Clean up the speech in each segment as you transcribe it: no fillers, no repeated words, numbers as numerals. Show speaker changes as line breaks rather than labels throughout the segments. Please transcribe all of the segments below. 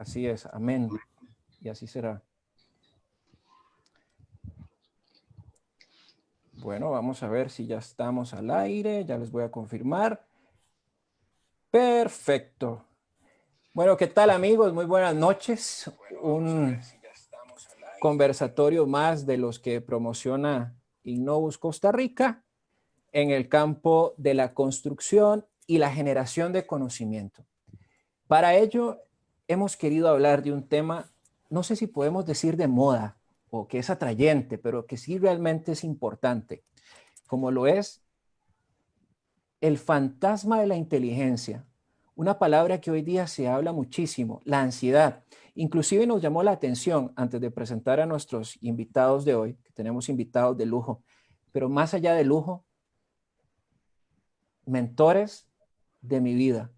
Así es, amén. Y así será. Bueno, vamos a ver si ya estamos al aire. Ya les voy a confirmar. Perfecto. Bueno, ¿qué tal, amigos? Muy buenas noches. Un conversatorio más de los que promociona Innovus Costa Rica en el campo de la construcción y la generación de conocimiento. Para ello, hemos querido hablar de un tema, no sé si podemos decir de moda o que es atrayente, pero que sí realmente es importante, como lo es el fantasma de la inteligencia, una palabra que hoy día se habla muchísimo, la ansiedad. Inclusive nos llamó la atención antes de presentar a nuestros invitados de hoy, que tenemos invitados de lujo, pero más allá de lujo, mentores de mi vida,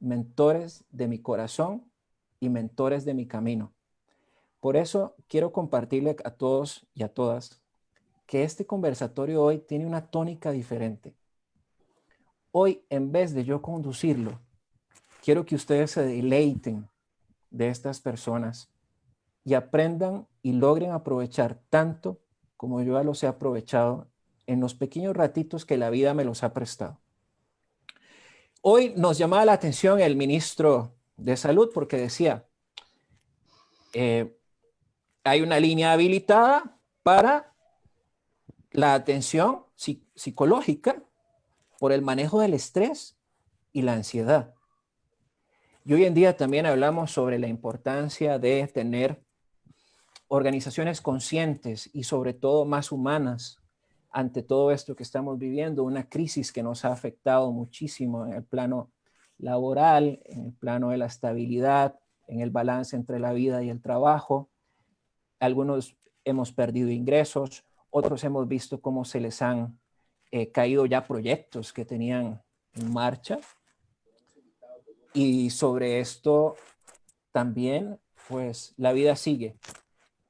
mentores de mi corazón y mentores de mi camino. Por eso quiero compartirle a todos y a todas que este conversatorio hoy tiene una tónica diferente. Hoy, en vez de yo conducirlo, quiero que ustedes se deleiten de estas personas y aprendan y logren aprovechar tanto como yo ya los he aprovechado en los pequeños ratitos que la vida me los ha prestado. Hoy nos llamaba la atención el ministro de Salud porque decía, hay una línea habilitada para la atención psicológica por el manejo del estrés y la ansiedad. Y hoy en día también hablamos sobre la importancia de tener organizaciones conscientes y sobre todo más humanas ante todo esto que estamos viviendo, una crisis que nos ha afectado muchísimo en el plano laboral, en el plano de la estabilidad, en el balance entre la vida y el trabajo. Algunos hemos perdido ingresos, otros hemos visto cómo se les han caído ya proyectos que tenían en marcha. Y sobre esto también, pues la vida sigue.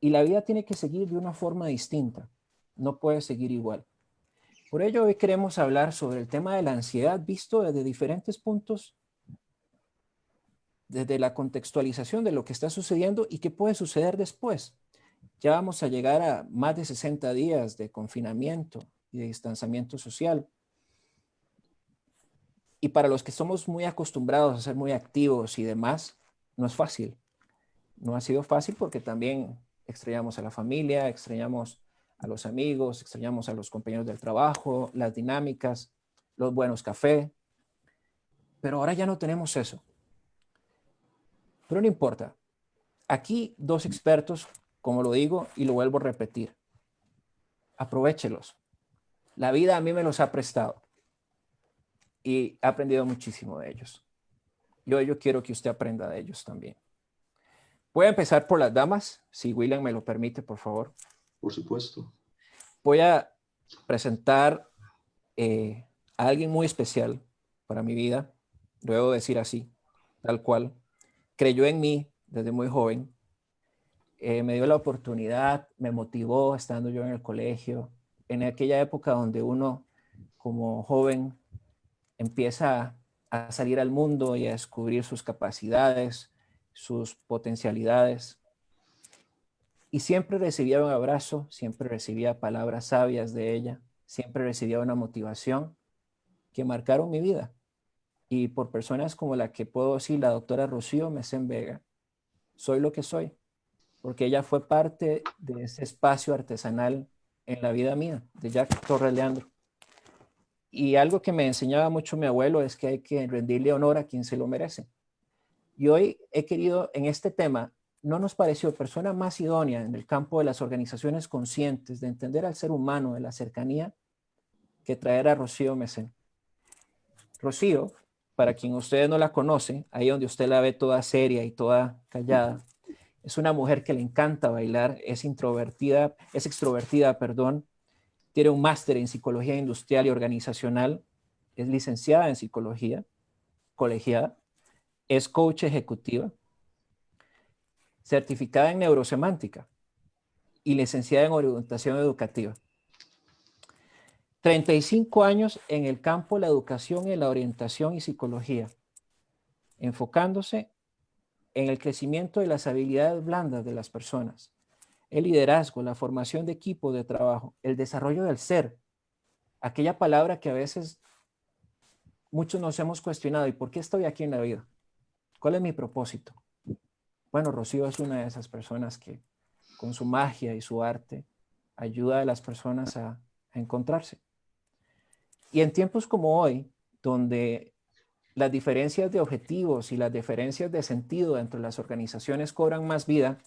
Y la vida tiene que seguir de una forma distinta. No puede seguir igual. Por ello, hoy queremos hablar sobre el tema de la ansiedad visto desde diferentes puntos, desde la contextualización de lo que está sucediendo y qué puede suceder después. Ya vamos a llegar a más de 60 días de confinamiento y de distanciamiento social. Y para los que somos muy acostumbrados a ser muy activos y demás, no es fácil. No ha sido fácil porque también extrañamos a la familia, extrañamos a los amigos, extrañamos a los compañeros del trabajo, las dinámicas, los buenos cafés. Pero ahora ya no tenemos eso. Pero no importa. Aquí dos expertos, como lo digo y lo vuelvo a repetir. Aprovéchelos. La vida a mí me los ha prestado y he aprendido muchísimo de ellos. Yo quiero que usted aprenda de ellos también. Voy a empezar por las damas, si William me lo permite, por favor.
Por supuesto.
Voy a presentar a alguien muy especial para mi vida, lo debo decir así, tal cual. Creyó en mí desde muy joven, me dio la oportunidad, me motivó estando yo en el colegio, en aquella época donde uno como joven empieza a salir al mundo y a descubrir sus capacidades, sus potencialidades. Y siempre recibía un abrazo, siempre recibía palabras sabias de ella, siempre recibía una motivación que marcaron mi vida. Y por personas como la que puedo decir, la doctora Rocío Mesén Vega, soy lo que soy, porque ella fue parte de ese espacio artesanal en la vida mía, de Jack Torres Leandro. Y algo que me enseñaba mucho mi abuelo es que hay que rendirle honor a quien se lo merece. Y hoy he querido, en este tema, no nos pareció persona más idónea en el campo de las organizaciones conscientes, de entender al ser humano, de la cercanía, que traer a Rocío Mesén. Rocío, para quien ustedes no la conocen, ahí donde usted la ve toda seria y toda callada, es una mujer que le encanta bailar, es extrovertida, perdón, tiene un máster en psicología industrial y organizacional, es licenciada en psicología, colegiada, es coach ejecutiva, certificada en neurosemántica y licenciada en orientación educativa. 35 años en el campo de la educación y la orientación y psicología, enfocándose en el crecimiento de las habilidades blandas de las personas, el liderazgo, la formación de equipo de trabajo, el desarrollo del ser, aquella palabra que a veces muchos nos hemos cuestionado, ¿y por qué estoy aquí en la vida? ¿Cuál es mi propósito? Bueno, Rocío es una de esas personas que con su magia y su arte ayuda a las personas a encontrarse. Y en tiempos como hoy, donde las diferencias de objetivos y las diferencias de sentido entre las organizaciones cobran más vida,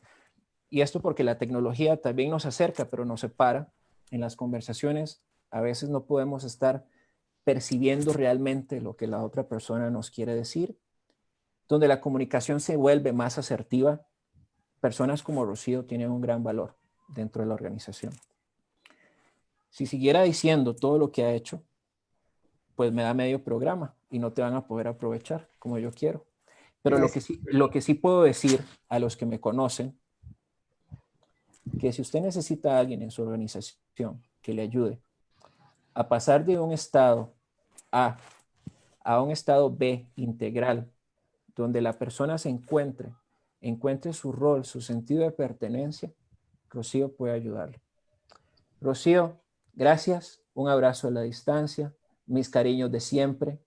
y esto porque la tecnología también nos acerca, pero nos separa, en las conversaciones a veces no podemos estar percibiendo realmente lo que la otra persona nos quiere decir, donde la comunicación se vuelve más asertiva, personas como Rocío tienen un gran valor dentro de la organización. Si siguiera diciendo todo lo que ha hecho, pues me da medio programa y no te van a poder aprovechar como yo quiero. Pero lo que sí puedo decir a los que me conocen, que si usted necesita a alguien en su organización que le ayude a pasar de un estado A a un estado B integral, donde la persona se encuentre su rol, su sentido de pertenencia, Rocío puede ayudarle. Rocío, gracias, un abrazo a la distancia, mis cariños de siempre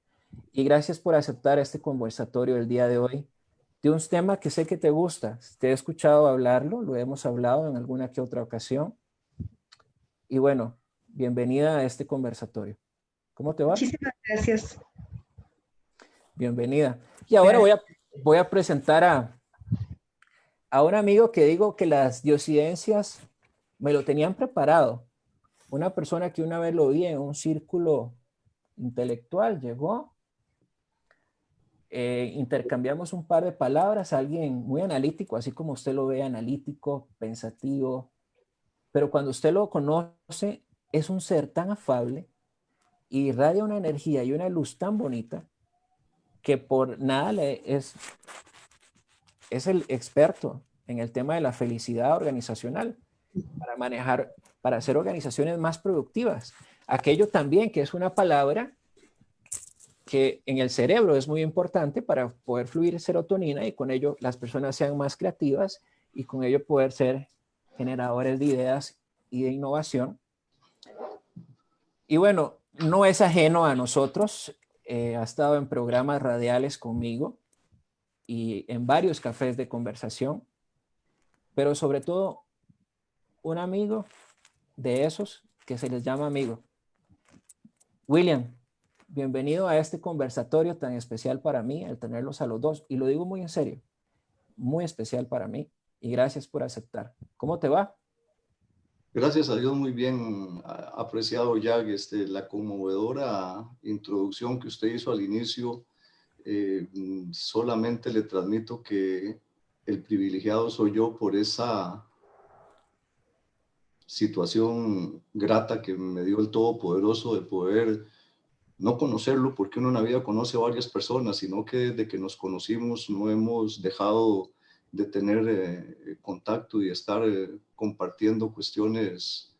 y gracias por aceptar este conversatorio del día de hoy de un tema que sé que te gusta. Te he escuchado hablarlo, lo hemos hablado en alguna que otra ocasión y bueno, bienvenida a este conversatorio. ¿Cómo te va?
Muchísimas gracias.
Bienvenida. Y ahora voy a presentar a un amigo que digo que las diosidencias me lo tenían preparado. Una persona que una vez lo vi en un círculo intelectual, llegó, intercambiamos un par de palabras, alguien muy analítico, así como usted lo ve, analítico, pensativo, pero cuando usted lo conoce, es un ser tan afable y irradia una energía y una luz tan bonita que por nada es el experto en el tema de la felicidad organizacional para manejar, para hacer organizaciones más productivas. Aquello también que es una palabra que en el cerebro es muy importante para poder fluir serotonina y con ello las personas sean más creativas y con ello poder ser generadores de ideas y de innovación. Y bueno, no es ajeno a nosotros, ha estado en programas radiales conmigo y en varios cafés de conversación, pero sobre todo un amigo de esos que se les llama amigo. William, bienvenido a este conversatorio tan especial para mí, al tenerlos a los dos, y lo digo muy en serio, muy especial para mí, y gracias por aceptar. ¿Cómo te va?
Gracias a Dios, muy bien apreciado, Jack, la conmovedora introducción que usted hizo al inicio. Solamente le transmito que el privilegiado soy yo por esa situación grata que me dio el Todopoderoso de poder no conocerlo, porque uno en la vida conoce a varias personas, sino que desde que nos conocimos no hemos dejado de tener contacto y estar compartiendo cuestiones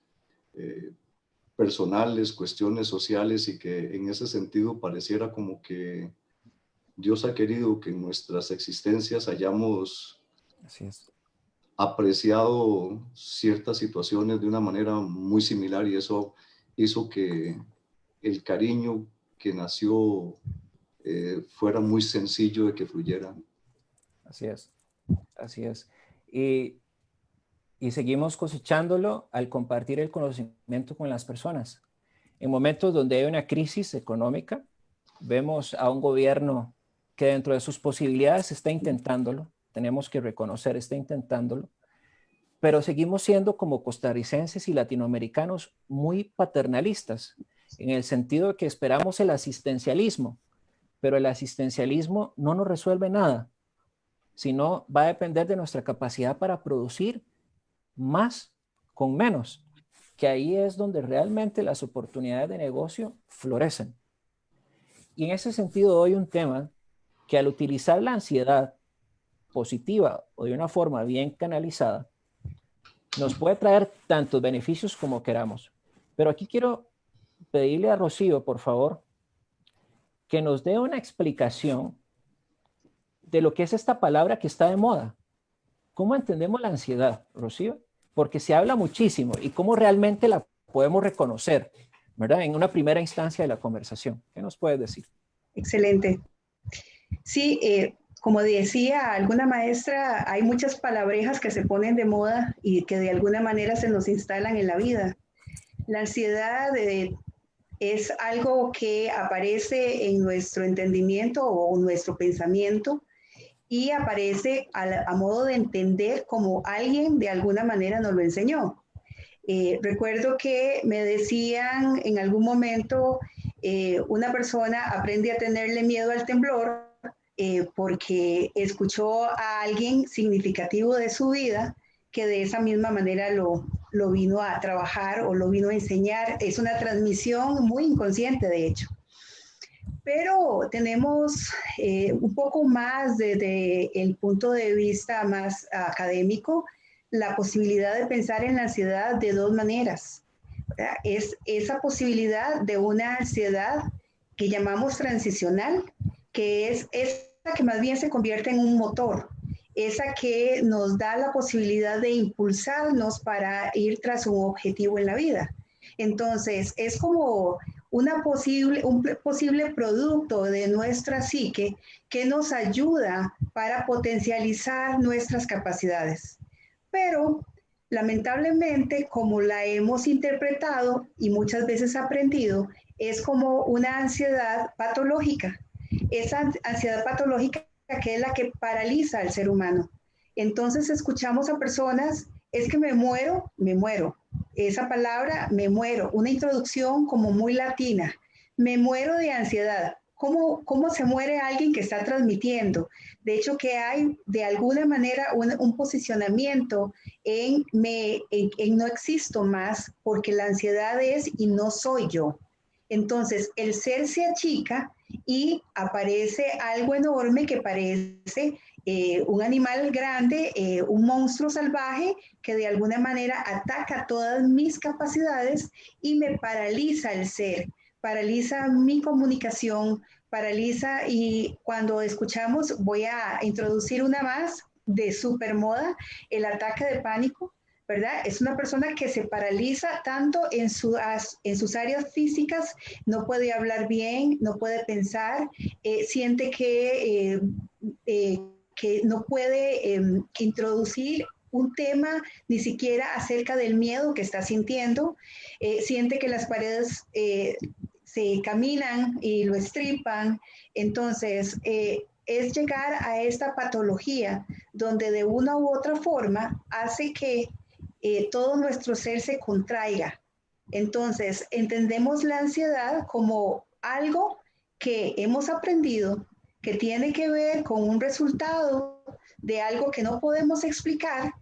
personales, cuestiones sociales, y que en ese sentido pareciera como que Dios ha querido que en nuestras existencias hayamos
Así es.
apreciado ciertas situaciones de una manera muy similar, y eso hizo que el cariño que nació fuera muy sencillo de que fluyera.
Así es, así es. Y, y seguimos cosechándolo al compartir el conocimiento con las personas. En momentos donde hay una crisis económica, vemos a un gobierno que dentro de sus posibilidades está intentándolo, tenemos que reconocer, está intentándolo, pero seguimos siendo como costarricenses y latinoamericanos muy paternalistas, en el sentido de que esperamos el asistencialismo, pero el asistencialismo no nos resuelve nada, sino va a depender de nuestra capacidad para producir más con menos, que ahí es donde realmente las oportunidades de negocio florecen. Y en ese sentido doy un tema que al utilizar la ansiedad positiva o de una forma bien canalizada, nos puede traer tantos beneficios como queramos. Pero aquí quiero pedirle a Rocío, por favor, que nos dé una explicación de lo que es esta palabra que está de moda. ¿Cómo entendemos la ansiedad, Rocío? Porque se habla muchísimo y cómo realmente la podemos reconocer, ¿verdad? En una primera instancia de la conversación. ¿Qué nos puedes decir?
Excelente. Sí, como decía alguna maestra, hay muchas palabrejas que se ponen de moda y que de alguna manera se nos instalan en la vida. La ansiedad es algo que aparece en nuestro entendimiento o nuestro pensamiento y aparece a modo de entender como alguien de alguna manera nos lo enseñó. Recuerdo que me decían en algún momento, una persona aprende a tenerle miedo al temblor porque escuchó a alguien significativo de su vida que de esa misma manera lo vino a trabajar o lo vino a enseñar. Es una transmisión muy inconsciente, de hecho. Pero tenemos un poco más desde el punto de vista más académico, la posibilidad de pensar en la ansiedad de dos maneras. ¿Verdad? Es esa posibilidad de una ansiedad que llamamos transicional, que es esa que más bien se convierte en un motor, esa que nos da la posibilidad de impulsarnos para ir tras un objetivo en la vida. Entonces, es como un posible producto de nuestra psique que nos ayuda para potencializar nuestras capacidades. Pero lamentablemente, como la hemos interpretado y muchas veces aprendido, es como una ansiedad patológica. Esa ansiedad patológica que es la que paraliza al ser humano. Entonces escuchamos a personas, es que me muero, me muero. Esa palabra, me muero, una introducción como muy latina. Me muero de ansiedad. ¿Cómo se muere alguien que está transmitiendo? De hecho, que hay de alguna manera un posicionamiento en no existo más porque la ansiedad es y no soy yo. Entonces, el ser se achica y aparece algo enorme que parece un animal grande, un monstruo salvaje que de alguna manera ataca todas mis capacidades y me paraliza el ser, paraliza mi comunicación, paraliza y cuando escuchamos, voy a introducir una más de supermoda, el ataque de pánico, ¿verdad? Es una persona que se paraliza tanto en sus áreas físicas, no puede hablar bien, no puede pensar, siente que no puede introducir un tema ni siquiera acerca del miedo que está sintiendo, siente que las paredes se caminan y lo estripan, entonces es llegar a esta patología donde de una u otra forma hace que todo nuestro ser se contraiga. Entonces, entendemos la ansiedad como algo que hemos aprendido, que tiene que ver con un resultado de algo que no podemos explicar,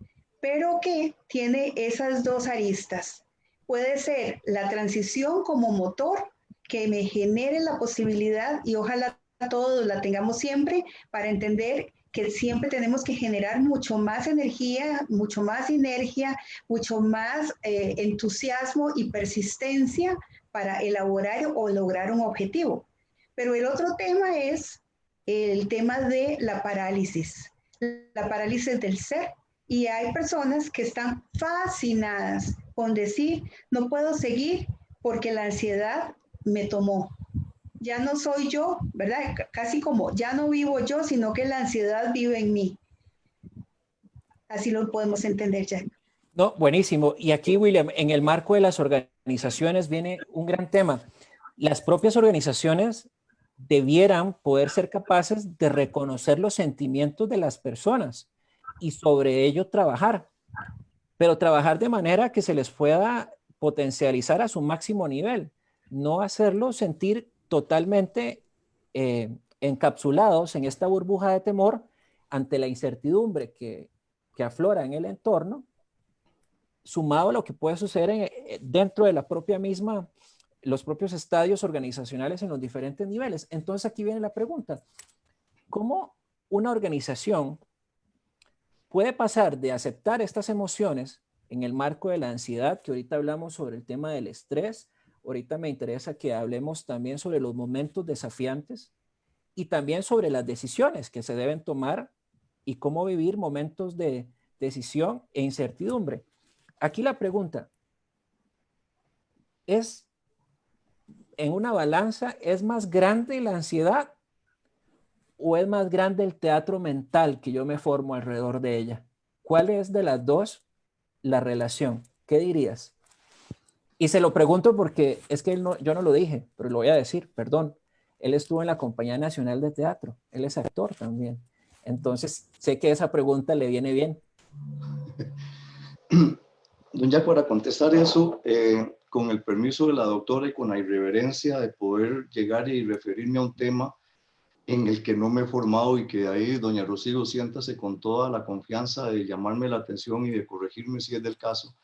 pero que tiene esas dos aristas. Puede ser la transición como motor que me genere la posibilidad y ojalá todos la tengamos siempre para entender que siempre tenemos que generar mucho más energía, mucho más sinergia, mucho más entusiasmo y persistencia para elaborar o lograr un objetivo. Pero el otro tema es el tema de la parálisis del ser. Y hay personas que están fascinadas con decir, no puedo seguir porque la ansiedad me tomó. Ya no soy yo, ¿verdad? Casi como ya no vivo yo, sino que la ansiedad vive en mí. Así lo podemos entender, Jack.
No, buenísimo. Y aquí, William, en el marco de las organizaciones viene un gran tema. Las propias organizaciones debieran poder ser capaces de reconocer los sentimientos de las personas y sobre ello trabajar, pero trabajar de manera que se les pueda potencializar a su máximo nivel, no hacerlos sentir totalmente encapsulados en esta burbuja de temor ante la incertidumbre que aflora en el entorno, sumado a lo que puede suceder dentro de la propia misma, los propios estadios organizacionales en los diferentes niveles. Entonces aquí viene la pregunta, ¿cómo una organización puede pasar de aceptar estas emociones en el marco de la ansiedad, que ahorita hablamos sobre el tema del estrés, ahorita me interesa que hablemos también sobre los momentos desafiantes, y también sobre las decisiones que se deben tomar y cómo vivir momentos de decisión e incertidumbre. Aquí la pregunta es, en una balanza, ¿es más grande la ansiedad o es más grande el teatro mental que yo me formo alrededor de ella? ¿Cuál es de las dos la relación? ¿Qué dirías? Y se lo pregunto porque es que yo no lo dije, pero lo voy a decir, perdón. Él estuvo en la Compañía Nacional de Teatro, él es actor también. Entonces, sé que esa pregunta le viene bien.
Don Jack, para contestar eso, con el permiso de la doctora y con la irreverencia de poder llegar y referirme a un tema en el que no me he formado y que ahí, doña Rocío, siéntase con toda la confianza de llamarme la atención y de corregirme si es del caso.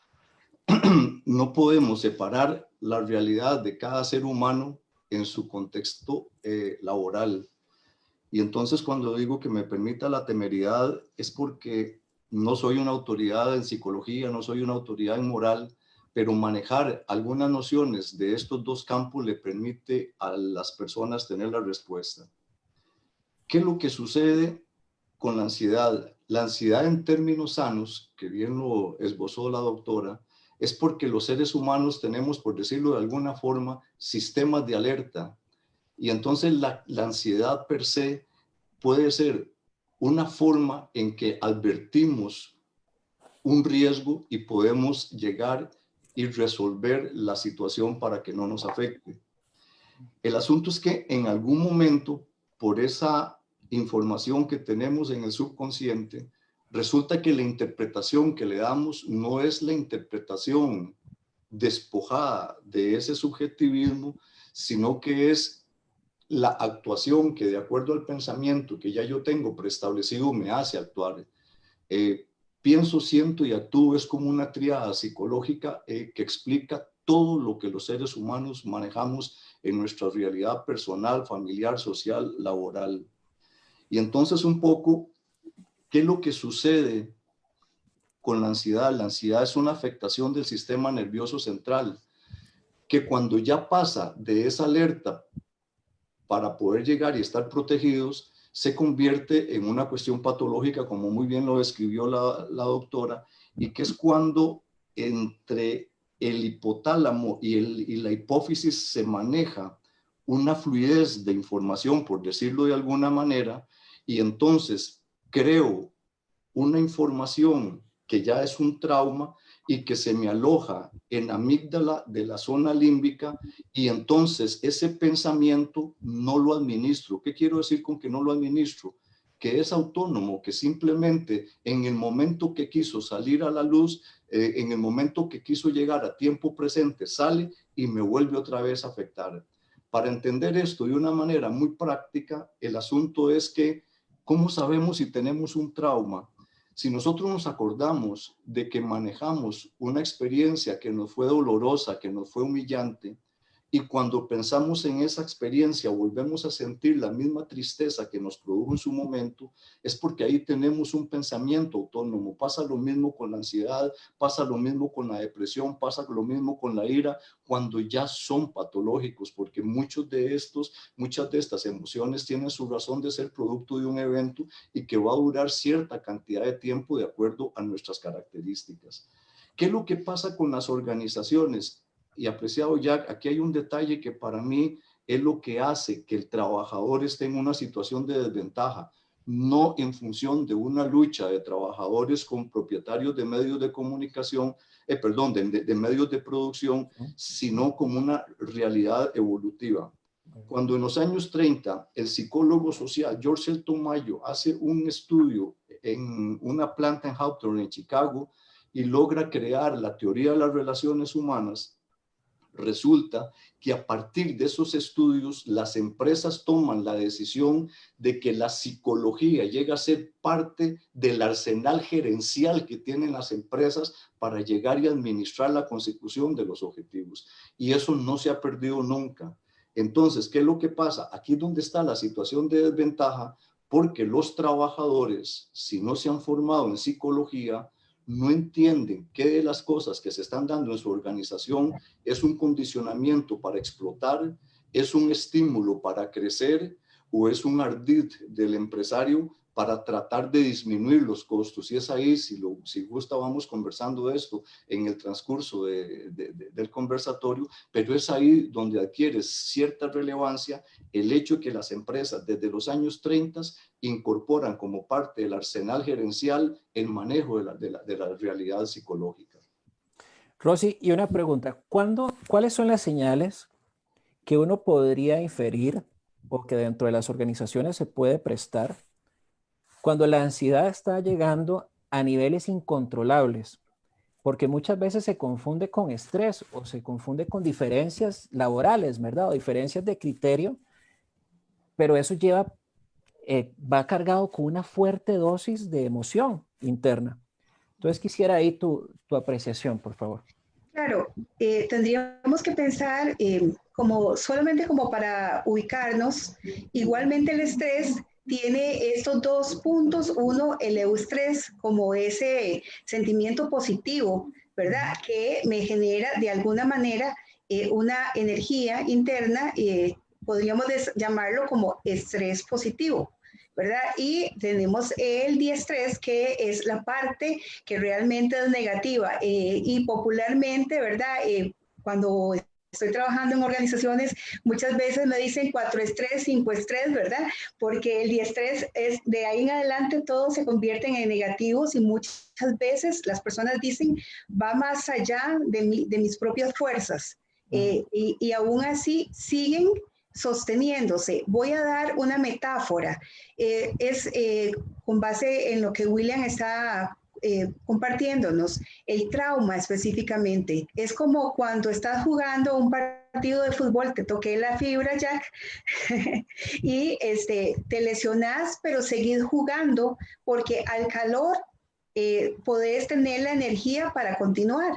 No podemos separar la realidad de cada ser humano en su contexto laboral. Y entonces cuando digo que me permita la temeridad es porque no soy una autoridad en psicología, no soy una autoridad en moral, pero manejar algunas nociones de estos dos campos le permite a las personas tener la respuesta. ¿Qué es lo que sucede con la ansiedad? La ansiedad en términos sanos, que bien lo esbozó la doctora, es porque los seres humanos tenemos, por decirlo de alguna forma, sistemas de alerta. Y entonces la ansiedad per se puede ser una forma en que advertimos un riesgo y podemos llegar y resolver la situación para que no nos afecte. El asunto es que en algún momento, por esa información que tenemos en el subconsciente, resulta que la interpretación que le damos no es la interpretación despojada de ese subjetivismo, sino que es la actuación que de acuerdo al pensamiento que ya yo tengo preestablecido me hace actuar. Pienso, siento y actúo es como una tríada psicológica que explica todo lo que los seres humanos manejamos en nuestra realidad personal, familiar, social, laboral. Y entonces un poco, ¿qué es lo que sucede con la ansiedad? La ansiedad es una afectación del sistema nervioso central, que cuando ya pasa de esa alerta para poder llegar y estar protegidos, se convierte en una cuestión patológica, como muy bien lo describió la doctora, y que es cuando entre el hipotálamo y la hipófisis se maneja una fluidez de información, por decirlo de alguna manera, y entonces creo una información que ya es un trauma y que se me aloja en amígdala de la zona límbica y entonces ese pensamiento no lo administro. ¿Qué quiero decir con que no lo administro? Que es autónomo, que simplemente en el momento que quiso salir a la luz, en el momento que quiso llegar a tiempo presente, sale y me vuelve otra vez a afectar. Para entender esto de una manera muy práctica, el asunto es que, ¿cómo sabemos si tenemos un trauma? Si nosotros nos acordamos de que manejamos una experiencia que nos fue dolorosa, que nos fue humillante, y cuando pensamos en esa experiencia volvemos a sentir la misma tristeza que nos produjo en su momento, es porque ahí tenemos un pensamiento autónomo. Pasa lo mismo con la ansiedad, pasa lo mismo con la depresión, pasa lo mismo con la ira, cuando ya son patológicos, porque muchas de estas emociones tienen su razón de ser producto de un evento y que va a durar cierta cantidad de tiempo de acuerdo a nuestras características. ¿Qué es lo que pasa con las organizaciones? Y apreciado Jack, aquí hay un detalle que para mí es lo que hace que el trabajador esté en una situación de desventaja, no en función de una lucha de trabajadores con propietarios de medios de comunicación, de medios de producción, sino como una realidad evolutiva. Cuando en los años 30 el psicólogo social George Elton Mayo hace un estudio en una planta en Hawthorne, en Chicago, y logra crear la teoría de las relaciones humanas, resulta que a partir de esos estudios las empresas toman la decisión de que la psicología llega a ser parte del arsenal gerencial que tienen las empresas para llegar y administrar la consecución de los objetivos. Y eso no se ha perdido nunca. Entonces, ¿qué es lo que pasa? Aquí es donde está la situación de desventaja, porque los trabajadores, si no se han formado en psicología, no entienden qué de las cosas que se están dando en su organización es un condicionamiento para explotar, es un estímulo para crecer o es un ardid del empresario para tratar de disminuir los costos? Y es ahí, si gusta, vamos conversando de esto en el transcurso del conversatorio, pero es ahí donde adquiere cierta relevancia el hecho que las empresas desde los años 30 incorporan como parte del arsenal gerencial el manejo de la realidad psicológica.
Rosy, y una pregunta, ¿cuáles son las señales que uno podría inferir o que dentro de las organizaciones se puede prestar cuando la ansiedad está llegando a niveles incontrolables? Porque muchas veces se confunde con estrés o se confunde con diferencias laborales, ¿verdad? O diferencias de criterio, pero eso va cargado con una fuerte dosis de emoción interna. Entonces quisiera ahí tu apreciación, por favor.
Claro, tendríamos que pensar solamente como para ubicarnos. Igualmente el estrés tiene estos dos puntos. Uno, el eustrés, como ese sentimiento positivo, ¿verdad? Que me genera de alguna manera una energía interna, podríamos llamarlo como estrés positivo, ¿verdad? Y tenemos el diestrés, que es la parte que realmente es negativa, y popularmente, ¿verdad? Cuando estoy trabajando en organizaciones, muchas veces me dicen 4 estrés, 5 estrés, ¿verdad? Porque el diestrés es de ahí en adelante todo se convierte en negativos, y muchas veces las personas dicen va más allá de mis propias fuerzas, y aún así siguen sosteniéndose. Voy a dar una metáfora. Es con base en lo que William está compartiéndonos, el trauma específicamente. Es como cuando estás jugando un partido de fútbol, te toqué la fibra, Jack, y te lesionas, pero seguís jugando porque al calor podés tener la energía para continuar.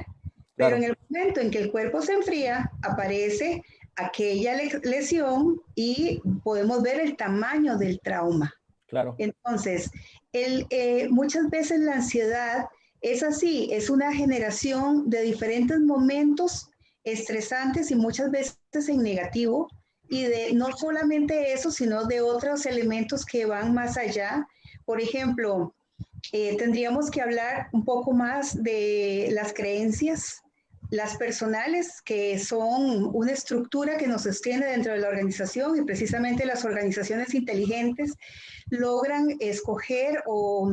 Pero
Claro,
en el momento en que el cuerpo se enfría, aparece aquella lesión y podemos ver el tamaño del trauma.
claro.
Entonces, muchas veces la ansiedad es así, es una generación de diferentes momentos estresantes y muchas veces en negativo, y de no solamente eso, sino de otros elementos que van más allá. Por ejemplo, tendríamos que hablar un poco más de las creencias, las personales, que son una estructura que nos sostiene dentro de la organización, y precisamente las organizaciones inteligentes logran escoger o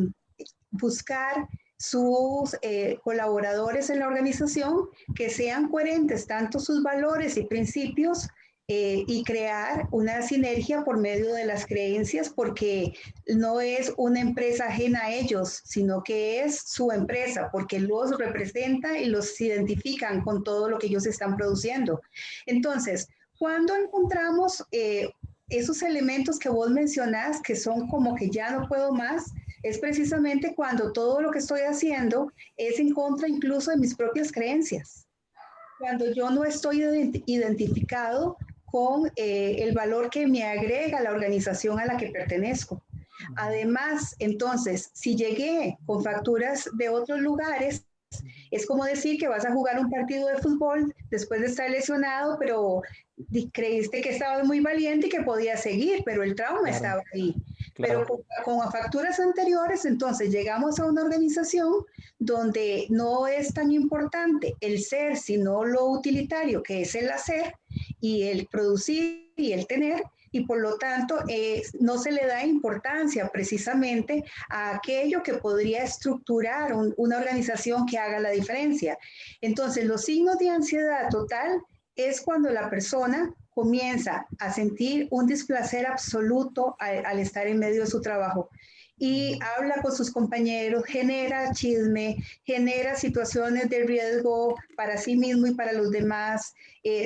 buscar sus colaboradores en la organización que sean coherentes tanto sus valores y principios, y crear una sinergia por medio de las creencias, porque no es una empresa ajena a ellos, sino que es su empresa, porque los representa y los identifican con todo lo que ellos están produciendo. Entonces, cuando encontramos esos elementos que vos mencionás, que son como que ya no puedo más, es precisamente cuando todo lo que estoy haciendo es en contra incluso de mis propias creencias. Cuando yo no estoy identificado con el valor que me agrega la organización a la que pertenezco. Además, entonces, si llegué con facturas de otros lugares, es como decir que vas a jugar un partido de fútbol después de estar lesionado, pero creíste que estabas muy valiente y que podías seguir, pero el trauma
Claro,
estaba ahí.
claro.
Pero con facturas anteriores, entonces llegamos a una organización donde no es tan importante el ser, sino lo utilitario, que es el hacer y el producir y el tener, y por lo tanto no se le da importancia precisamente a aquello que podría estructurar una organización que haga la diferencia. Entonces, los signos de ansiedad total es cuando la persona comienza a sentir un displacer absoluto al estar en medio de su trabajo, y habla con sus compañeros, genera chisme, genera situaciones de riesgo para sí mismo y para los demás,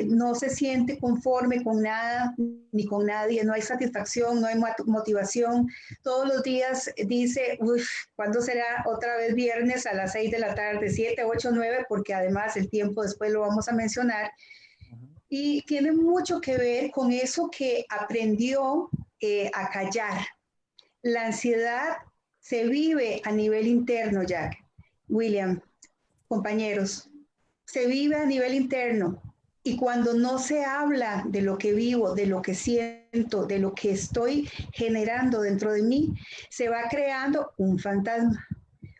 no se siente conforme con nada ni con nadie, no hay satisfacción, no hay motivación. Todos los días dice, uff, ¿cuándo será otra vez viernes a las 6 de la tarde, 7, 8, 9? Porque además el tiempo después lo vamos a mencionar. Y tiene mucho que ver con eso que aprendió a callar. La ansiedad se vive a nivel interno, Jack, William, compañeros, se vive a nivel interno, Y cuando no se habla de lo que vivo, de lo que siento, de lo que estoy generando dentro de mí, se va creando un fantasma.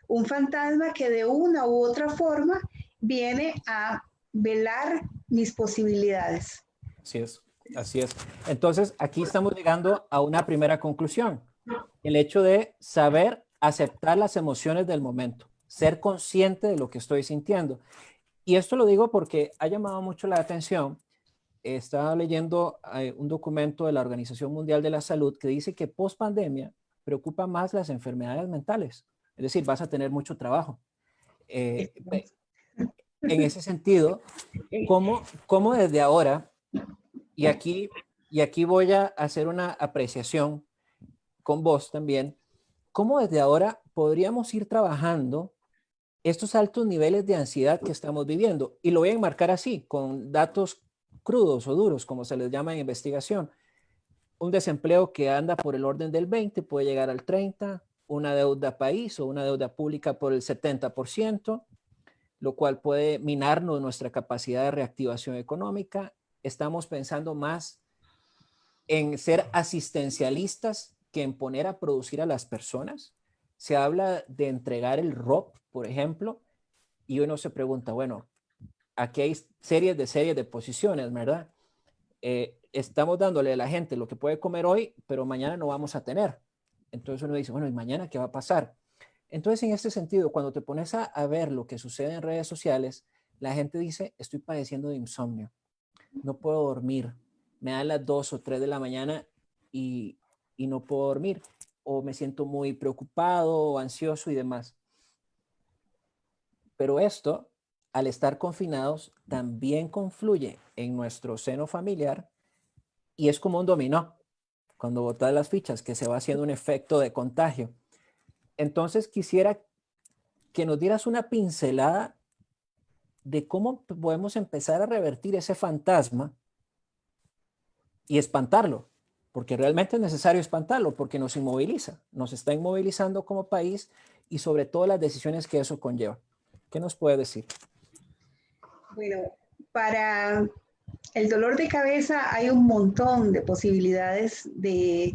Un fantasma que de una u otra forma viene a velar mis posibilidades.
Así es, así es. Entonces, aquí estamos llegando a una primera conclusión. El hecho de saber aceptar las emociones del momento, ser consciente de lo que estoy sintiendo. Y esto lo digo porque ha llamado mucho la atención. Estaba leyendo un documento de la Organización Mundial de la Salud que dice que post pandemia preocupa más las enfermedades mentales. Es decir, vas a tener mucho trabajo. En ese sentido, ¿cómo desde ahora, y aquí voy a hacer una apreciación con vos también, cómo desde ahora podríamos ir trabajando estos altos niveles de ansiedad que estamos viviendo? Y lo voy a enmarcar así, con datos crudos o duros, como se les llama en investigación. Un desempleo que anda por el orden del 20 puede llegar al 30, una deuda país o una deuda pública por el 70%, lo cual puede minarnos nuestra capacidad de reactivación económica. Estamos pensando más en ser asistencialistas que en poner a producir a las personas. Se habla de entregar el ROP, por ejemplo, y uno se pregunta, bueno, aquí hay series de posiciones, ¿verdad? Estamos dándole a la gente lo que puede comer hoy, pero mañana no vamos a tener. Entonces uno dice, bueno, ¿y mañana qué va a pasar? Entonces, en este sentido, cuando te pones a ver lo que sucede en redes sociales, la gente dice, estoy padeciendo de insomnio, no puedo dormir, me dan las 2 o 3 de la mañana y, y no puedo dormir, o me siento muy preocupado o ansioso y demás. Pero esto, al estar confinados, también confluye en nuestro seno familiar y es como un dominó, cuando botas las fichas, que se va haciendo un efecto de contagio. Entonces, quisiera que nos dieras una pincelada de cómo podemos empezar a revertir ese fantasma y espantarlo, porque realmente es necesario espantarlo, porque nos inmoviliza, nos está inmovilizando como país y sobre todo las decisiones que eso conlleva. ¿Qué nos puede decir?
Bueno, para el dolor de cabeza hay un montón de posibilidades de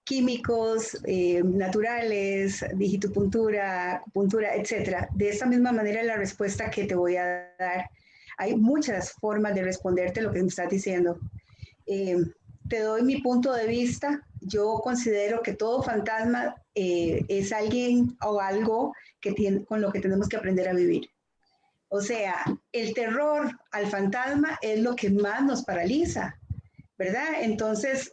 químicos naturales, digitopuntura, acupuntura, etcétera. De esta misma manera, la respuesta que te voy a dar, hay muchas formas de responderte lo que me estás diciendo. Te doy mi punto de vista. Yo considero que todo fantasma es alguien o algo que con lo que tenemos que aprender a vivir. O sea, el terror al fantasma es lo que más nos paraliza, ¿verdad? Entonces,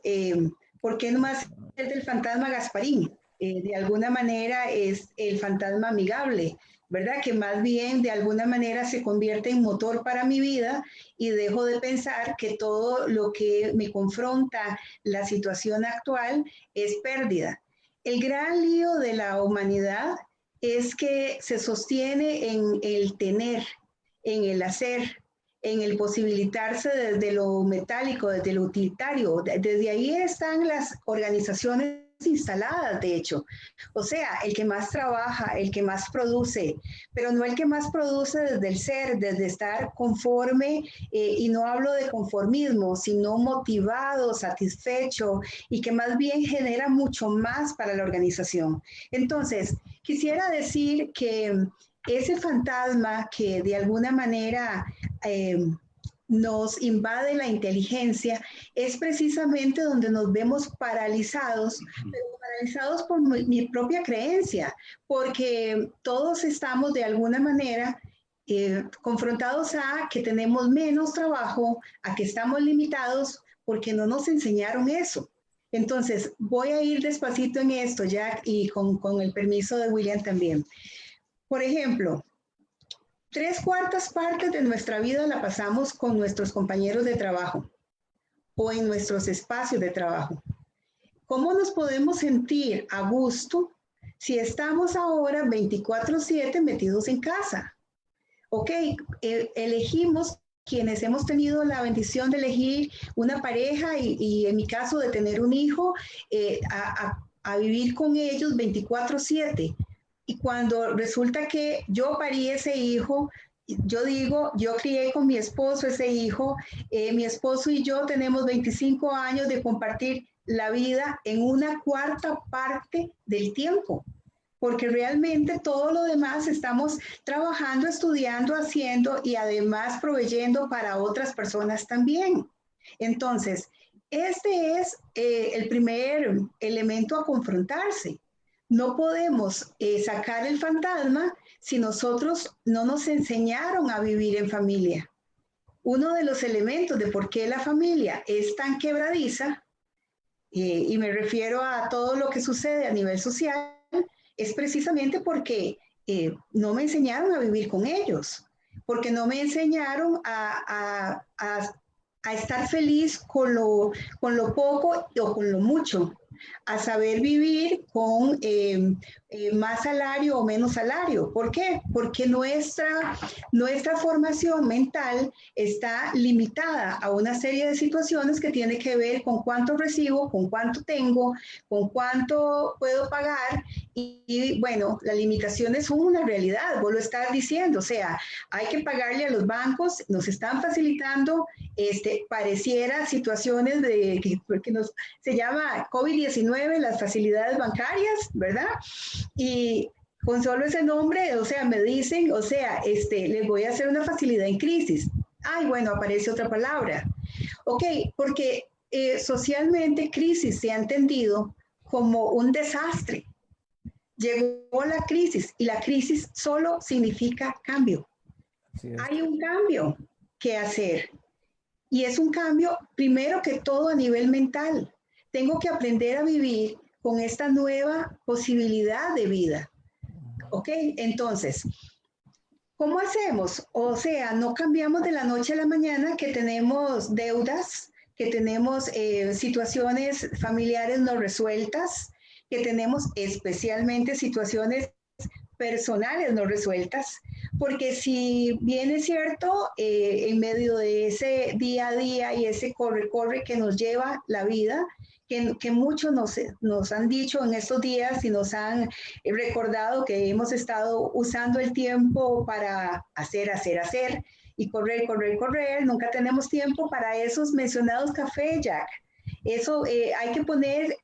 ¿por qué nomás es del fantasma Gasparín? De alguna manera es el fantasma amigable, ¿verdad? Que más bien de alguna manera se convierte en motor para mi vida y dejo de pensar que todo lo que me confronta la situación actual es pérdida. El gran lío de la humanidad es que se sostiene en el tener, en el hacer, en el posibilitarse desde lo metálico, desde lo utilitario. Desde ahí están las organizaciones instaladas, de hecho. O sea, el que más trabaja, el que más produce, pero no el que más produce desde el ser, desde estar conforme, y no hablo de conformismo, sino motivado, satisfecho y que más bien genera mucho más para la organización. Entonces, quisiera decir que ese fantasma que de alguna manera nos invade la inteligencia es precisamente donde nos vemos paralizados, pero paralizados por mi propia creencia, porque todos estamos de alguna manera confrontados a que tenemos menos trabajo, a que estamos limitados porque no nos enseñaron eso. Entonces, voy a ir despacito en esto, Jack, y con el permiso de William también. Por ejemplo, 3/4 partes de nuestra vida la pasamos con nuestros compañeros de trabajo o en nuestros espacios de trabajo. ¿Cómo nos podemos sentir a gusto si estamos ahora 24/7 metidos en casa? Ok, elegimos quienes hemos tenido la bendición de elegir una pareja y en mi caso de tener un hijo, a vivir con ellos 24/7. Y cuando resulta que yo parí ese hijo, yo digo, yo crié con mi esposo ese hijo, mi esposo y yo tenemos 25 años de compartir la vida en una cuarta parte del tiempo, porque realmente todo lo demás estamos trabajando, estudiando, haciendo y además proveyendo para otras personas también. Entonces, este es el primer elemento a confrontarse. No podemos sacar el fantasma si nosotros no nos enseñaron a vivir en familia. Uno de los elementos de por qué la familia es tan quebradiza, y me refiero a todo lo que sucede a nivel social, es precisamente porque no me enseñaron a vivir con ellos, porque no me enseñaron a estar feliz con lo poco o con lo mucho, a saber vivir con más salario o menos salario. ¿Por qué? Porque nuestra formación mental está limitada a una serie de situaciones que tiene que ver con cuánto recibo, con cuánto tengo, con cuánto puedo pagar. Y bueno, las limitaciones son una realidad, vos lo estás diciendo, o sea, hay que pagarle a los bancos, nos están facilitando, pareciera situaciones que se llama COVID-19, las facilidades bancarias, ¿verdad? Y con solo ese nombre, o sea, me dicen, o sea, les voy a hacer una facilidad en crisis. Ay, bueno, aparece otra palabra. Ok, porque socialmente crisis se ha entendido como un desastre. Llegó la crisis y la crisis solo significa cambio. Hay un cambio que hacer y es un cambio primero que todo a nivel mental. Tengo que aprender a vivir con esta nueva posibilidad de vida. ¿Ok? Entonces, ¿cómo hacemos? O sea, no cambiamos de la noche a la mañana que tenemos deudas, que tenemos situaciones familiares no resueltas, que tenemos especialmente situaciones personales no resueltas, porque si bien es cierto, en medio de ese día a día y ese corre-corre que nos lleva la vida, que muchos nos han dicho en estos días y nos han recordado que hemos estado usando el tiempo para hacer, y correr, correr, correr, nunca tenemos tiempo para esos mencionados café, Jack. Eso hay que poner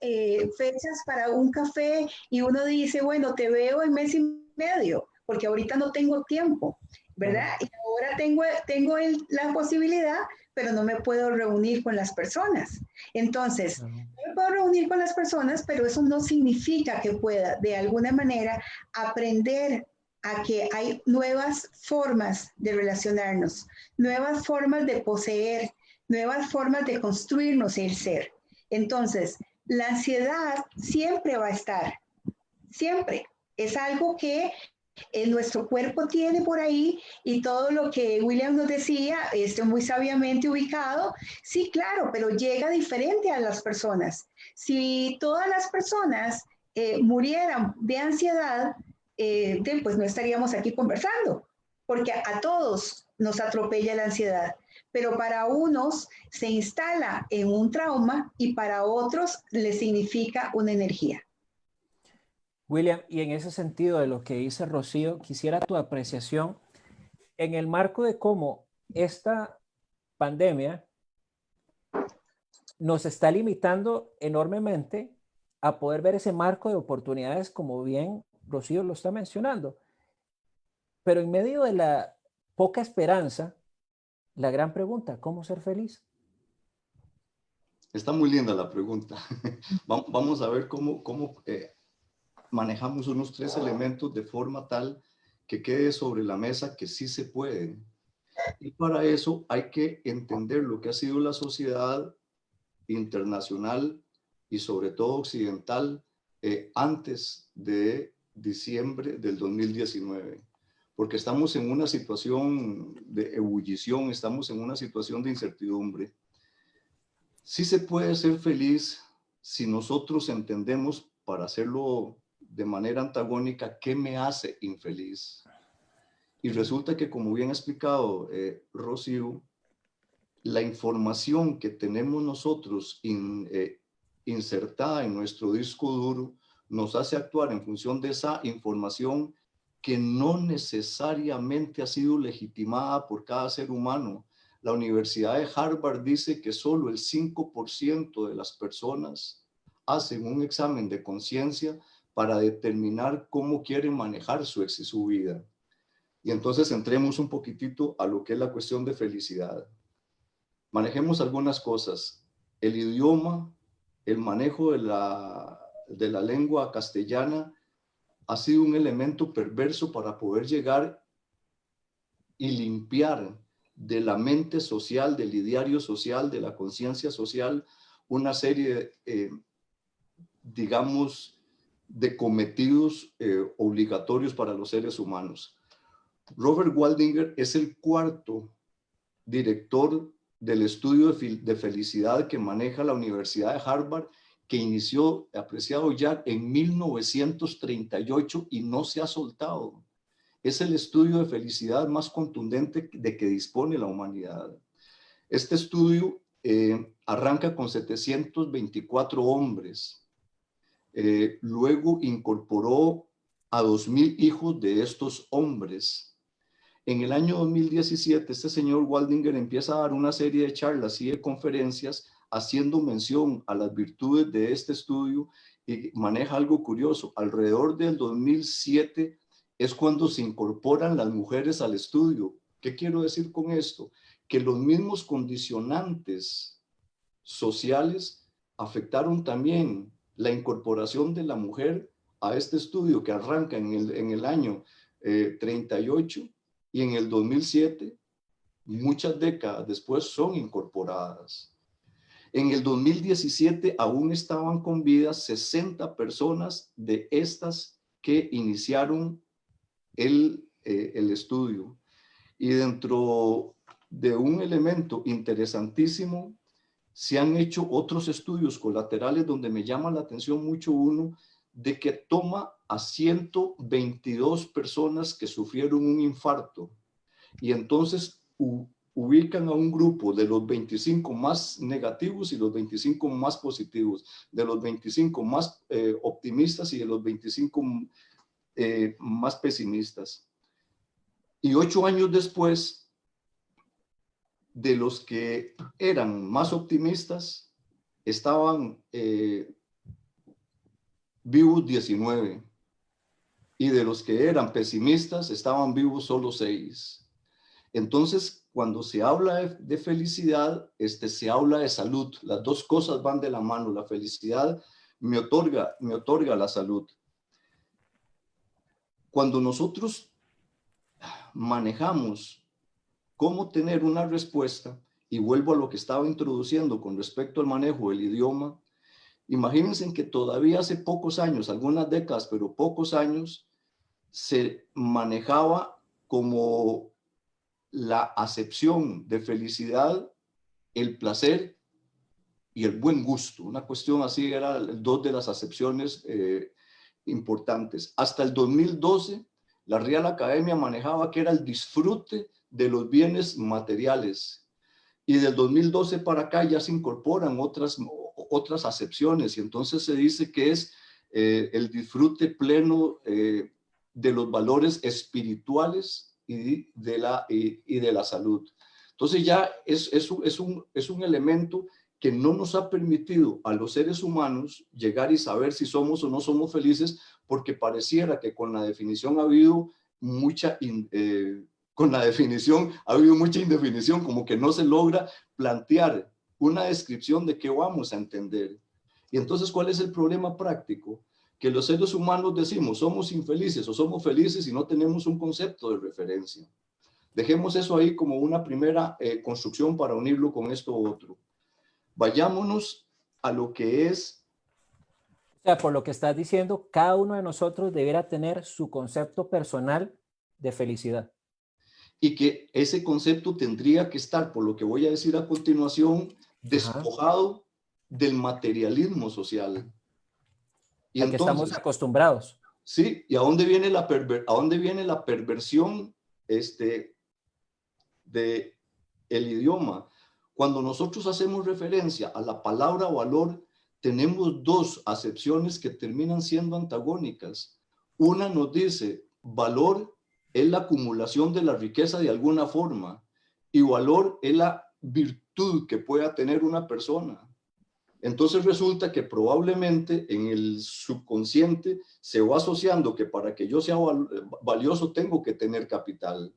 fechas para un café y uno dice, bueno, te veo en mes y medio, porque ahorita no tengo tiempo, ¿verdad? Y ahora tengo la posibilidad, pero no me puedo reunir con las personas. Entonces, no me puedo reunir con las personas, pero eso no significa que pueda, de alguna manera, aprender a que hay nuevas formas de relacionarnos, nuevas formas de poseer, nuevas formas de construirnos el ser. Entonces, la ansiedad siempre va a estar, siempre. Es algo que nuestro cuerpo tiene por ahí y todo lo que William nos decía, muy sabiamente ubicado, sí, claro, pero llega diferente a las personas. Si todas las personas murieran de ansiedad, pues no estaríamos aquí conversando, porque a todos nos atropella la ansiedad, pero para unos se instala en un trauma y para otros les significa una energía.
William, y en ese sentido de lo que dice Rocío, quisiera tu apreciación en el marco de cómo esta pandemia nos está limitando enormemente a poder ver ese marco de oportunidades, como bien Rocío lo está mencionando. Pero en medio de la poca esperanza, la gran pregunta, ¿cómo ser feliz?
Está muy linda la pregunta. Vamos a ver cómo manejamos unos 3 elementos de forma tal que quede sobre la mesa que sí se puede. Y para eso hay que entender lo que ha sido la sociedad internacional y sobre todo occidental antes de diciembre del 2019, porque estamos en una situación de ebullición, estamos en una situación de incertidumbre. Sí se puede ser feliz si nosotros entendemos, para hacerlo de manera antagónica, qué me hace infeliz. Y resulta que, como bien ha explicado Rocío, la información que tenemos nosotros insertada en nuestro disco duro nos hace actuar en función de esa información que no necesariamente ha sido legitimada por cada ser humano. La Universidad de Harvard dice que solo el 5% de las personas hacen un examen de conciencia para determinar cómo quieren manejar su vida. Y entonces entremos un poquitito a lo que es la cuestión de felicidad. Manejemos algunas cosas. El idioma, el manejo de la lengua castellana ha sido un elemento perverso para poder llegar y limpiar de la mente social, del ideario social, de la conciencia social, una serie, digamos, de cometidos obligatorios para los seres humanos. Robert Waldinger es el cuarto director del estudio de felicidad que maneja la Universidad de Harvard, que inició, apreciado Jack, en 1938 y no se ha soltado. Es el estudio de felicidad más contundente de que dispone la humanidad. Este estudio arranca con 724 hombres. Luego incorporó a 2,000 hijos de estos hombres. En el año 2017, este señor Waldinger empieza a dar una serie de charlas y de conferencias haciendo mención a las virtudes de este estudio y maneja algo curioso. Alrededor del 2007 es cuando se incorporan las mujeres al estudio. ¿Qué quiero decir con esto? Que los mismos condicionantes sociales afectaron también la incorporación de la mujer a este estudio que arranca en el año 38 y en el 2007, muchas décadas después, son incorporadas. En el 2017 aún estaban con vida 60 personas de estas que iniciaron el estudio. Y dentro de un elemento interesantísimo, se han hecho otros estudios colaterales donde me llama la atención mucho uno de que toma a 122 personas que sufrieron un infarto y entonces ubican a un grupo de los 25 más negativos y los 25 más positivos, de los 25 más optimistas y de los 25 más pesimistas. Y 8 años después, de los que eran más optimistas, estaban vivos 19. Y de los que eran pesimistas, estaban vivos solo 6. Entonces, cuando se habla de felicidad, se habla de salud. Las dos cosas van de la mano. La felicidad me otorga la salud. Cuando nosotros manejamos cómo tener una respuesta, y vuelvo a lo que estaba introduciendo con respecto al manejo del idioma, imagínense que todavía hace pocos años, algunas décadas, pero pocos años, se manejaba como la acepción de felicidad, el placer y el buen gusto. Una cuestión así, era dos de las acepciones importantes. Hasta el 2012, la Real Academia manejaba que era el disfrute de los bienes materiales. Y del 2012 para acá ya se incorporan otras acepciones y entonces se dice que es el disfrute pleno de los valores espirituales y de la salud. Entonces ya es un elemento que no nos ha permitido a los seres humanos llegar y saber si somos o no somos felices, porque pareciera que con la definición ha habido mucha indefinición, como que no se logra plantear una descripción de qué vamos a entender. Y entonces, ¿cuál es el problema práctico? Que los seres humanos decimos, somos infelices o somos felices y no tenemos un concepto de referencia. Dejemos eso ahí como una primera construcción para unirlo con esto otro. Vayámonos a lo que es...
O sea, por lo que estás diciendo, cada uno de nosotros debiera tener su concepto personal de felicidad.
Y que ese concepto tendría que estar, por lo que voy a decir a continuación, despojado del materialismo social.
Y entonces, que estamos acostumbrados.
Sí, ¿y a dónde viene la perversión de el idioma? Cuando nosotros hacemos referencia a la palabra valor, tenemos dos acepciones que terminan siendo antagónicas. Una nos dice, valor es la acumulación de la riqueza de alguna forma, y valor es la virtud que pueda tener una persona. Entonces resulta que probablemente en el subconsciente se va asociando que para que yo sea valioso tengo que tener capital.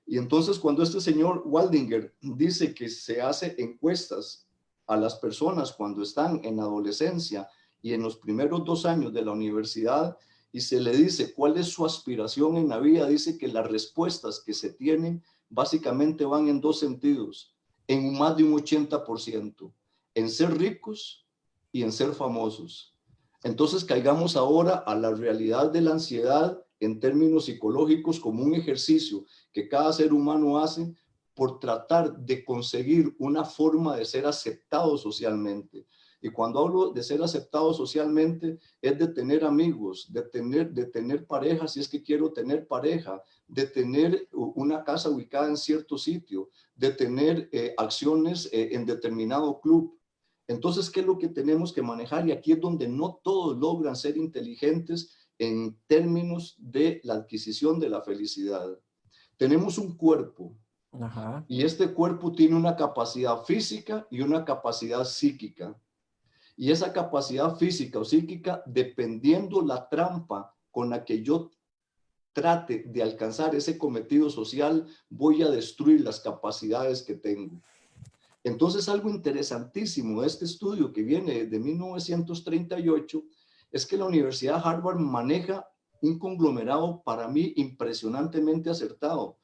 Y entonces cuando este señor Waldinger dice que se hace encuestas a las personas cuando están en adolescencia y en los primeros 2 años de la universidad, y se le dice cuál es su aspiración en la vida, dice que las respuestas que se tienen básicamente van en 2 sentidos, en más de un 80%, en ser ricos y en ser famosos. Entonces caigamos ahora a la realidad de la ansiedad en términos psicológicos como un ejercicio que cada ser humano hace por tratar de conseguir una forma de ser aceptado socialmente. Y cuando hablo de ser aceptado socialmente, es de tener amigos, de tener pareja, si es que quiero tener pareja, de tener una casa ubicada en cierto sitio, de tener acciones en determinado club. Entonces, ¿qué es lo que tenemos que manejar? Y aquí es donde no todos logran ser inteligentes en términos de la adquisición de la felicidad. Tenemos un cuerpo.
Ajá.
Y este cuerpo tiene una capacidad física y una capacidad psíquica. Y esa capacidad física o psíquica, dependiendo la trampa con la que yo trate de alcanzar ese cometido social, voy a destruir las capacidades que tengo. Entonces, algo interesantísimo de este estudio que viene de 1938 es que la Universidad de Harvard maneja un conglomerado para mí impresionantemente acertado.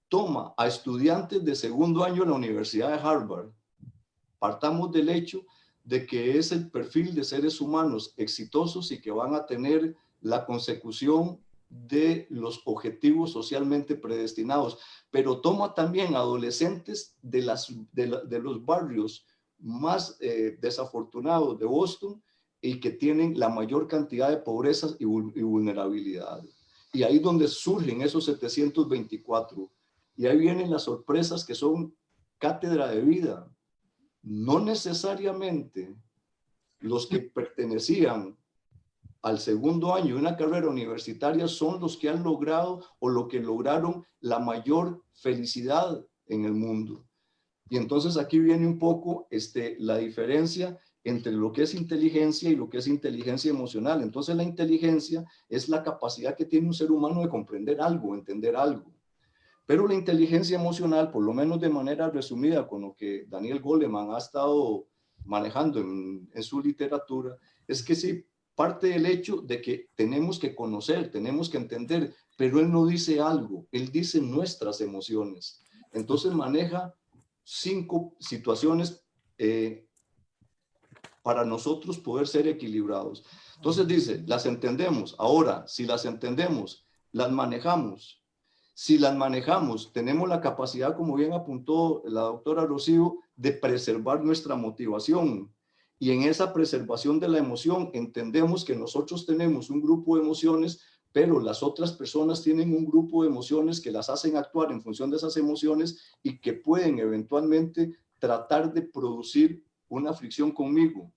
Toma a estudiantes de segundo año de la Universidad de Harvard. Partamos del hecho de que es el perfil de seres humanos exitosos y que van a tener la consecución de los objetivos socialmente predestinados, pero toma también adolescentes de los barrios más desafortunados de Boston y que tienen la mayor cantidad de pobrezas y vulnerabilidad. Y ahí es donde surgen esos 724. Y ahí vienen las sorpresas que son cátedra de vida. No necesariamente los que pertenecían al segundo año de una carrera universitaria son los que han logrado o lo que lograron la mayor felicidad en el mundo. Y entonces aquí viene un poco la diferencia entre lo que es inteligencia y lo que es inteligencia emocional. Entonces la inteligencia es la capacidad que tiene un ser humano de comprender algo, entender algo. Pero la inteligencia emocional, por lo menos de manera resumida con lo que Daniel Goleman ha estado manejando en su literatura, es que sí, parte del hecho de que tenemos que conocer, tenemos que entender, pero él no dice algo, él dice nuestras emociones. Entonces maneja 5 situaciones para nosotros poder ser equilibrados. Entonces dice, las entendemos. Ahora, si las entendemos, las manejamos. Si las manejamos, tenemos la capacidad, como bien apuntó la doctora Rocío, de preservar nuestra motivación. Y en esa preservación de la emoción, entendemos que nosotros tenemos un grupo de emociones, pero las otras personas tienen un grupo de emociones que las hacen actuar en función de esas emociones y que pueden eventualmente tratar de producir una fricción conmigo.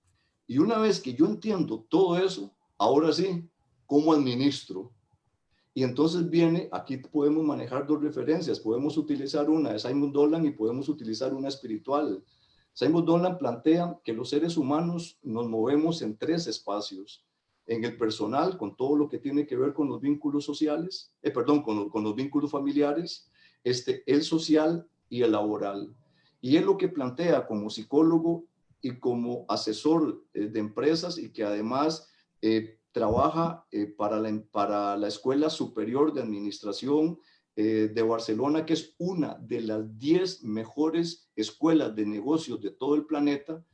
Y una vez que yo entiendo todo eso, ahora sí, ¿cómo administro? Y entonces viene, aquí podemos manejar 2 referencias, podemos utilizar una de Simon Dolan y podemos utilizar una espiritual. Simon Dolan plantea que los seres humanos nos movemos en 3 espacios. En el personal, con todo lo que tiene que ver con los vínculos sociales, con los vínculos familiares, el social y el laboral. Y él lo que plantea como psicólogo y como asesor de empresas y que además trabaja para la Escuela Superior de Administración de Barcelona, que es una de las 10 mejores escuelas de negocios de todo el planeta.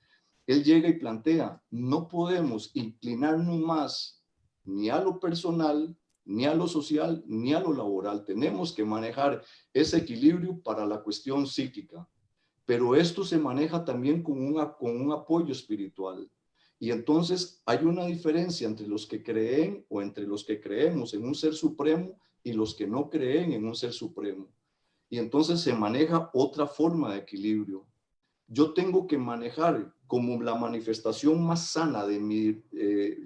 Él llega y plantea, no podemos inclinarnos más ni a lo personal, ni a lo social, ni a lo laboral. Tenemos que manejar ese equilibrio para la cuestión psíquica. Pero esto se maneja también con un apoyo espiritual. Y entonces hay una diferencia entre los que creen o entre los que creemos en un ser supremo y los que no creen en un ser supremo. Y entonces se maneja otra forma de equilibrio. Yo tengo que manejar como la manifestación más sana de mi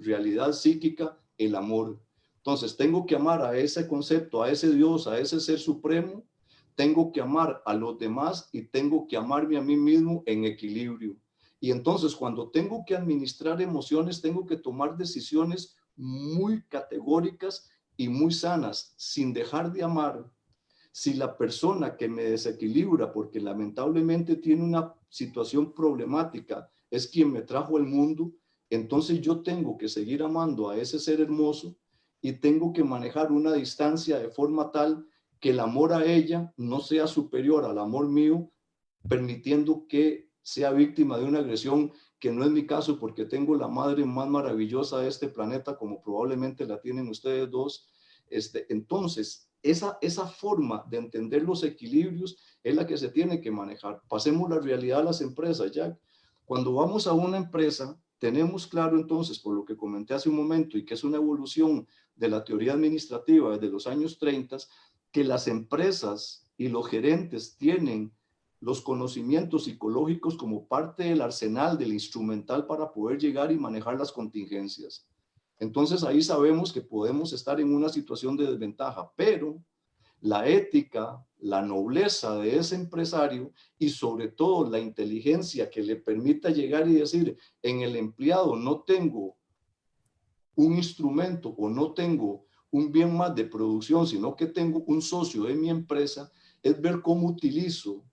realidad psíquica el amor. Entonces, tengo que amar a ese concepto, a ese Dios, a ese ser supremo, tengo que amar a los demás y tengo que amarme a mí mismo en equilibrio. Y entonces, cuando tengo que administrar emociones, tengo que tomar decisiones muy categóricas y muy sanas, sin dejar de amar. Si la persona que me desequilibra, porque lamentablemente tiene una situación problemática, es quien me trajo al mundo, entonces yo tengo que seguir amando a ese ser hermoso y tengo que manejar una distancia de forma tal que el amor a ella no sea superior al amor mío, permitiendo que sea víctima de una agresión que no es mi caso, porque tengo la madre más maravillosa de este planeta, como probablemente la tienen ustedes dos. Entonces, esa forma de entender los equilibrios es la que se tiene que manejar. Pasemos la realidad a las empresas, Jack. Cuando vamos a una empresa, tenemos claro entonces, por lo que comenté hace un momento, y que es una evolución de la teoría administrativa desde los años 30, que las empresas y los gerentes tienen los conocimientos psicológicos como parte del arsenal, del instrumental para poder llegar y manejar las contingencias. Entonces ahí sabemos que podemos estar en una situación de desventaja, pero la ética, la nobleza de ese empresario y sobre todo la inteligencia que le permita llegar y decir, en el empleado no tengo un instrumento o no tengo un bien más de producción, sino que tengo un socio de mi empresa, es ver cómo utilizo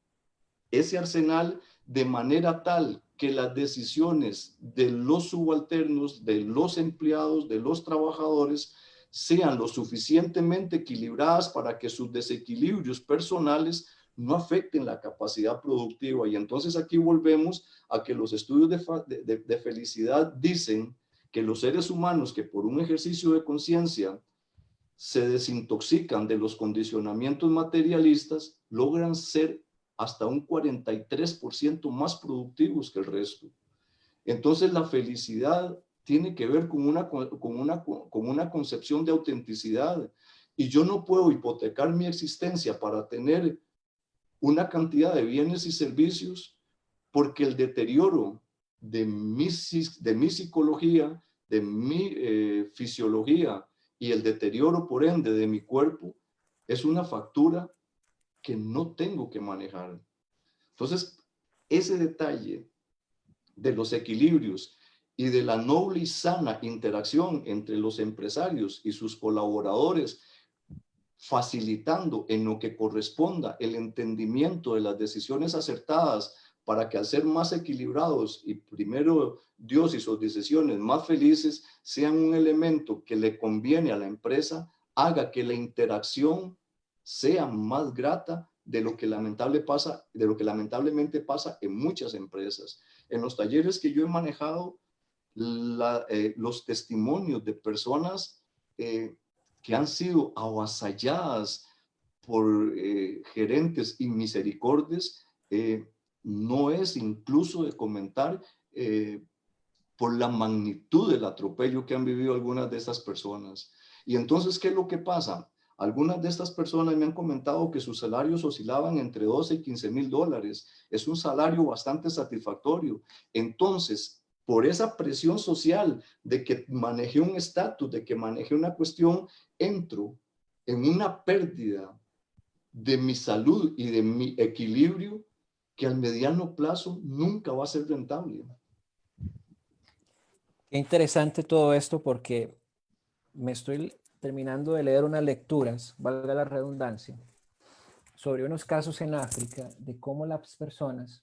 ese arsenal de manera tal que las decisiones de los subalternos, de los empleados, de los trabajadores, sean lo suficientemente equilibradas para que sus desequilibrios personales no afecten la capacidad productiva. Y entonces aquí volvemos a que los estudios de felicidad dicen que los seres humanos que por un ejercicio de conciencia se desintoxican de los condicionamientos materialistas, logran ser hasta un 43% más productivos que el resto. Entonces la felicidad tiene que ver con una concepción de autenticidad. Y yo no puedo hipotecar mi existencia para tener una cantidad de bienes y servicios porque el deterioro de mi psicología, de mi fisiología y el deterioro por ende de mi cuerpo es una factura que no tengo que manejar. Entonces, ese detalle de los equilibrios y de la noble y sana interacción entre los empresarios y sus colaboradores, facilitando en lo que corresponda el entendimiento de las decisiones acertadas para que al ser más equilibrados y primero Dios y sus decisiones más felices sean un elemento que le conviene a la empresa, haga que la interacción sea más grata de lo que lamentablemente pasa en muchas empresas. En los talleres que yo he manejado, los testimonios de personas que han sido avasalladas por gerentes inmisericordias, no es incluso de comentar por la magnitud del atropello que han vivido algunas de estas personas. Y entonces, ¿qué es lo que pasa? Algunas de estas personas me han comentado que sus salarios oscilaban entre 12 y 15 mil dólares. Es un salario bastante satisfactorio. Entonces, por esa presión social de que manejé un estatus, de que manejé una cuestión, entro en una pérdida de mi salud y de mi equilibrio que al mediano plazo nunca va a ser rentable.
Qué interesante todo esto porque me estoy terminando de leer unas lecturas, valga la redundancia, sobre unos casos en África de cómo las personas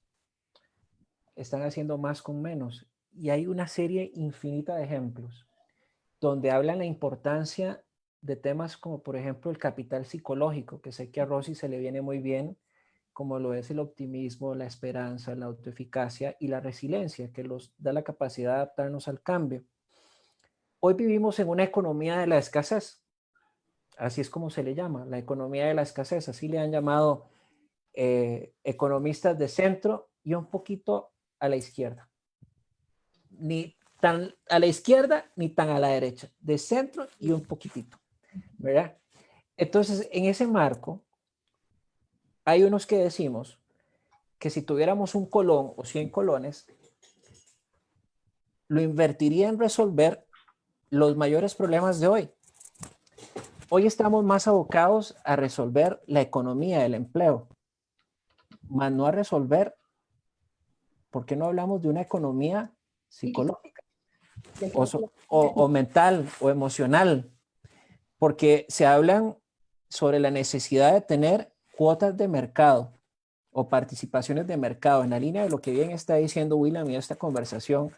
están haciendo más con menos. Y hay una serie infinita de ejemplos donde hablan la importancia de temas como, por ejemplo, el capital psicológico, que sé que a Rosy se le viene muy bien, como lo es el optimismo, la esperanza, la autoeficacia y la resiliencia, que nos da la capacidad de adaptarnos al cambio. Hoy vivimos en una economía de la escasez, así es como se le llama, la economía de la escasez, así le han llamado economistas de centro y un poquito a la izquierda. Ni tan a la izquierda ni tan a la derecha, de centro y un poquitito, ¿verdad? Entonces, en ese marco, hay unos que decimos que si tuviéramos un colón o 100 colones, lo invertiría en resolver los mayores problemas de hoy. hoy estamos más abocados a resolver la economía del empleo, más no a resolver, ¿por qué no hablamos de una economía psicológica o mental o emocional? Porque se hablan sobre la necesidad de tener cuotas de mercado o participaciones de mercado, en la línea de lo que bien está diciendo William y esta conversación.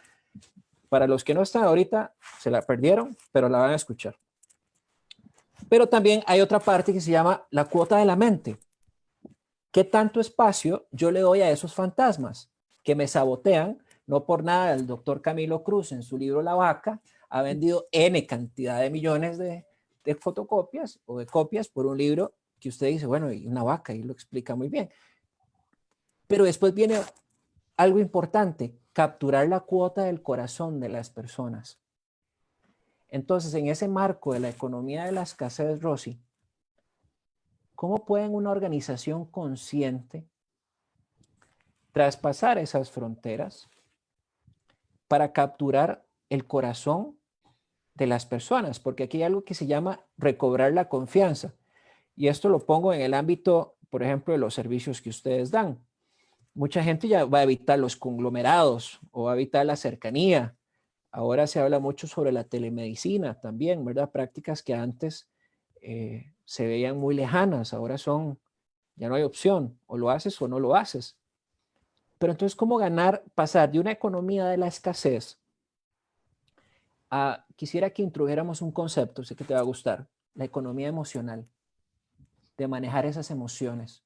Para los que no están ahorita, se la perdieron, pero la van a escuchar. Pero también hay otra parte que se llama la cuota de la mente. ¿Qué tanto espacio yo le doy a esos fantasmas que me sabotean? No por nada, el doctor Camilo Cruz en su libro La Vaca ha vendido N cantidad de millones de fotocopias o de copias por un libro que usted dice, bueno, y una vaca, y lo explica muy bien. Pero después viene algo importante, capturar la cuota del corazón de las personas. Entonces, en ese marco de la economía de la escasez, Rosy, ¿cómo puede una organización consciente traspasar esas fronteras para capturar el corazón de las personas? Porque aquí hay algo que se llama recobrar la confianza. Y esto lo pongo en el ámbito, por ejemplo, de los servicios que ustedes dan. Mucha gente ya va a evitar los conglomerados o va a evitar la cercanía. Ahora se habla mucho sobre la telemedicina también, ¿verdad? Prácticas que antes se veían muy lejanas, ahora ya no hay opción, o lo haces o no lo haces. Pero entonces, ¿cómo pasar de una economía de la escasez a, quisiera que introdujéramos un concepto, sé que te va a gustar, la economía emocional, de manejar esas emociones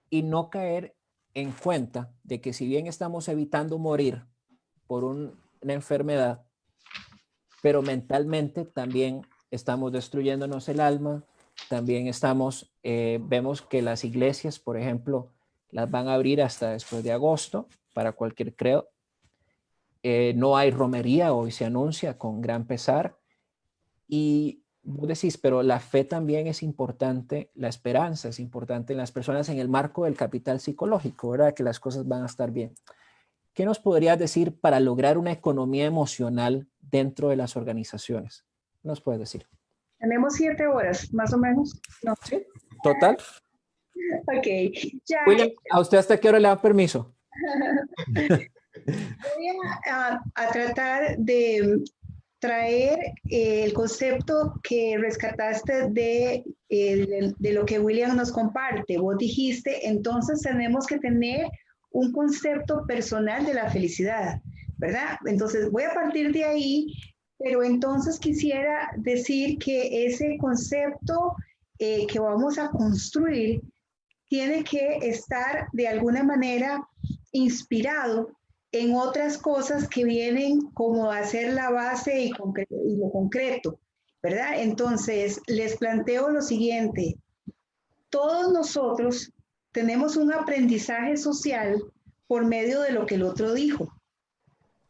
y no caer en cuenta de que si bien estamos evitando morir por una enfermedad, pero mentalmente también estamos destruyéndonos el alma, también vemos que las iglesias, por ejemplo, las van a abrir hasta después de agosto para cualquier credo. No hay romería, hoy se anuncia con gran pesar. Y vos decís, pero la fe también es importante, la esperanza es importante en las personas en el marco del capital psicológico, ¿verdad? Que las cosas van a estar bien. ¿Qué nos podrías decir para lograr una economía emocional dentro de las organizaciones? ¿Qué nos puedes decir?
Tenemos 7 horas, más o menos. No.
Sí, total.
Ok, ya.
William, ¿a usted hasta qué hora le da permiso?
Voy a tratar de traer el concepto que rescataste de lo que William nos comparte. Vos dijiste, entonces tenemos que tener un concepto personal de la felicidad, ¿verdad? Entonces voy a partir de ahí, pero entonces quisiera decir que ese concepto que vamos a construir tiene que estar de alguna manera inspirado en otras cosas que vienen como a ser la base y lo concreto, ¿verdad? Entonces, les planteo lo siguiente. Todos nosotros tenemos un aprendizaje social por medio de lo que el otro dijo.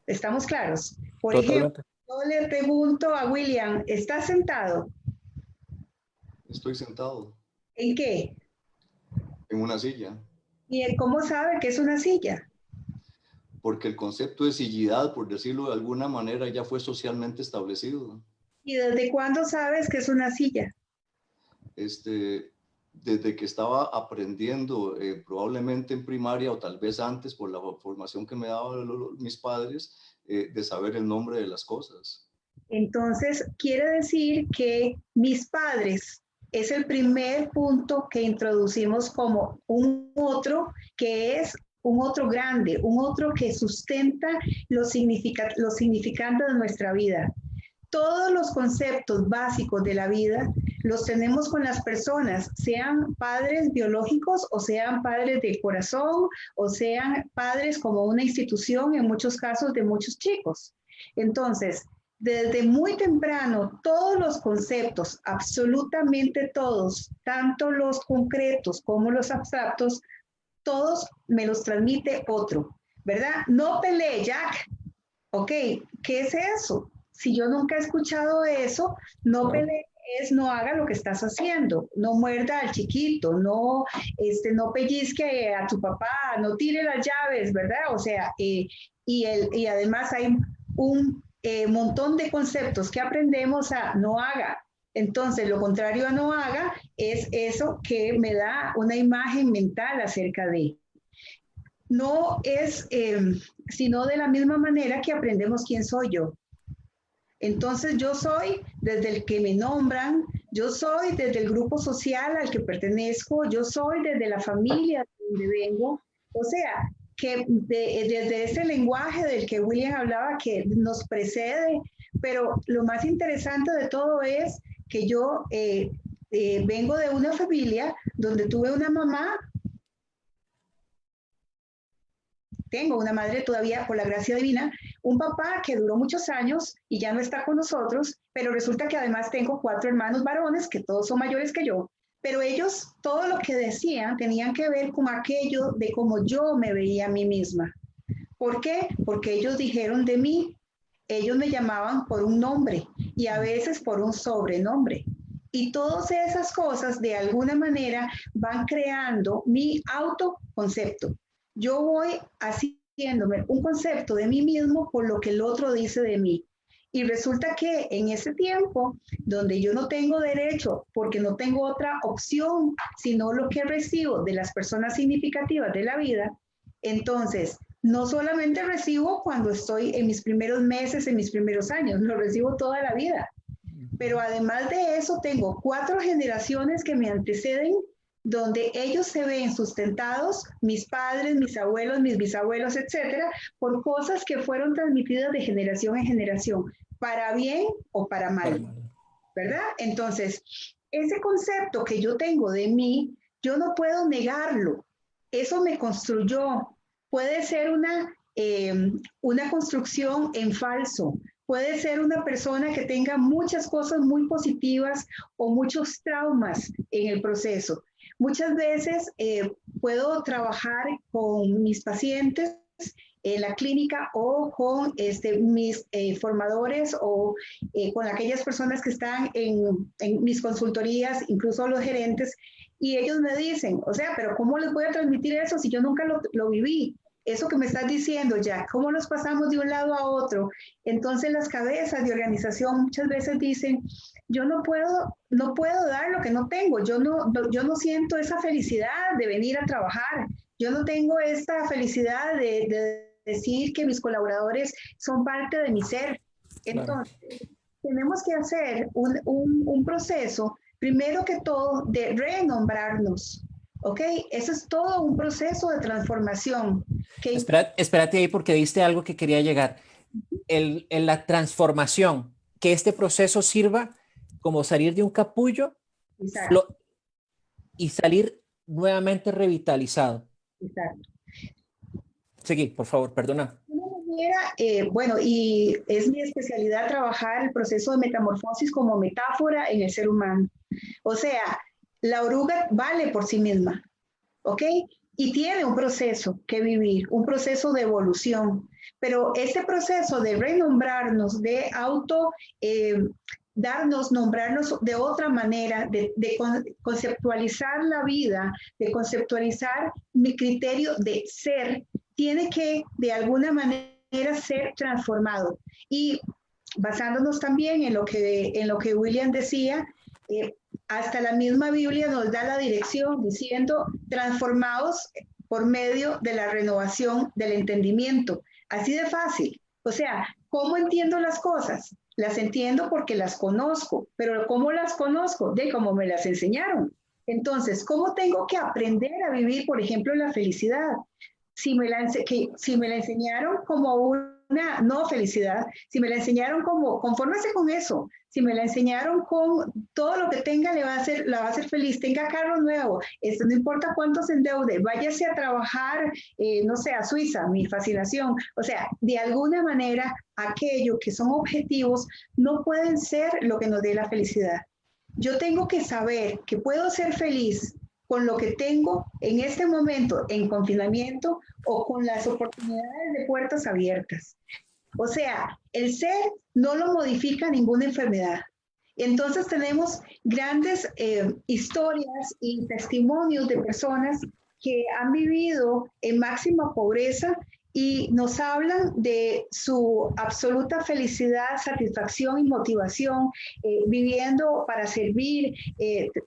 ¿Estamos claros? Por ejemplo, yo le pregunto a William, ¿estás sentado?
Estoy sentado.
¿En qué?
En una silla.
¿Y cómo sabe que es una silla?
Porque el concepto de sillidad, por decirlo de alguna manera, ya fue socialmente establecido.
¿Y desde cuándo sabes que es una silla?
Desde que estaba aprendiendo, probablemente en primaria o tal vez antes, por la formación que me daban mis padres, de saber el nombre de las cosas.
Entonces, quiere decir que mis padres es el primer punto que introducimos como un otro que es un otro grande, un otro que sustenta los significantes de nuestra vida. Todos los conceptos básicos de la vida los tenemos con las personas, sean padres biológicos o sean padres de corazón o sean padres como una institución en muchos casos de muchos chicos. Entonces, desde muy temprano, todos los conceptos, absolutamente todos, tanto los concretos como los abstractos, todos me los transmite otro, ¿verdad? No pelee, Jack. Ok, ¿qué es eso? Si yo nunca he escuchado eso, no pelee es no haga lo que estás haciendo, no muerda al chiquito, no pellizque a tu papá, no tire las llaves, ¿verdad? O sea, y además hay un montón de conceptos que aprendemos a no haga. Entonces, lo contrario a no haga es eso que me da una imagen mental acerca de. No es sino de la misma manera que aprendemos quién soy yo. Entonces yo soy desde el que me nombran, yo soy desde el grupo social al que pertenezco, yo soy desde la familia de donde vengo. O sea, que desde ese lenguaje del que William hablaba que nos precede, pero lo más interesante de todo es que yo vengo de una familia donde tuve una mamá. Tengo una madre todavía, por la gracia divina, un papá que duró muchos años y ya no está con nosotros, pero resulta que además tengo 4 hermanos varones que todos son mayores que yo, pero ellos todo lo que decían tenían que ver con aquello de cómo yo me veía a mí misma. ¿Por qué? Porque ellos dijeron de mí, ellos me llamaban por un nombre y a veces por un sobrenombre. Y todas esas cosas de alguna manera van creando mi autoconcepto. Yo voy haciéndome un concepto de mí mismo por lo que el otro dice de mí. Y resulta que en ese tiempo, donde yo no tengo derecho, porque no tengo otra opción, sino lo que recibo de las personas significativas de la vida, entonces, no solamente recibo cuando estoy en mis primeros meses, en mis primeros años, lo recibo toda la vida. Pero además de eso, tengo 4 generaciones que me anteceden donde ellos se ven sustentados, mis padres, mis abuelos, mis bisabuelos, etcétera, por cosas que fueron transmitidas de generación en generación, para bien o para mal, ¿verdad? Entonces, ese concepto que yo tengo de mí, yo no puedo negarlo. Eso me construyó. Puede ser una construcción en falso. Puede ser una persona que tenga muchas cosas muy positivas o muchos traumas en el proceso. Muchas veces puedo trabajar con mis pacientes en la clínica o con mis formadores o con aquellas personas que están en mis consultorías, incluso los gerentes, y ellos me dicen, o sea, pero ¿cómo les voy a transmitir eso si yo nunca lo viví? Eso que me estás diciendo ya, ¿cómo nos pasamos de un lado a otro? Entonces las cabezas de organización muchas veces dicen, yo no puedo dar lo que no tengo, yo no siento esa felicidad de venir a trabajar, yo no tengo esta felicidad de decir que mis colaboradores son parte de mi ser. Entonces, tenemos que hacer un proceso, primero que todo, de renombrarnos. ¿Ok? Eso es todo un proceso de transformación.
Espérate ahí porque diste algo que quería llegar. La transformación, que este proceso sirva como salir de un capullo y salir nuevamente revitalizado.
Exacto.
Seguí, por favor, perdona.
Bueno, y es mi especialidad trabajar el proceso de metamorfosis como metáfora en el ser humano. O sea, la oruga vale por sí misma, ¿ok? Y tiene un proceso que vivir, un proceso de evolución. Pero este proceso de renombrarnos, de nombrarnos de otra manera, de conceptualizar la vida, de conceptualizar mi criterio de ser, tiene que de alguna manera ser transformado. Y basándonos también en lo que William decía, hasta la misma Biblia nos da la dirección diciendo transformados por medio de la renovación del entendimiento. Así de fácil. O sea, ¿cómo entiendo las cosas? Las entiendo porque las conozco, pero ¿cómo las conozco? De cómo me las enseñaron. Entonces, ¿cómo tengo que aprender a vivir, por ejemplo, la felicidad? Si me la enseñaron como una no felicidad, si me la enseñaron como, confórmese con eso, si me la enseñaron con todo lo que tenga la va a hacer feliz, tenga carro nuevo, no importa cuánto se endeude, váyase a trabajar, no sé, a Suiza, mi fascinación. O sea, de alguna manera, aquello que son objetivos no pueden ser lo que nos dé la felicidad. Yo tengo que saber que puedo ser feliz con lo que tengo en este momento en confinamiento o con las oportunidades de puertas abiertas. O sea, el ser no lo modifica ninguna enfermedad. Entonces tenemos grandes historias y testimonios de personas que han vivido en máxima pobreza y nos hablan de su absoluta felicidad, satisfacción y motivación, viviendo para servir,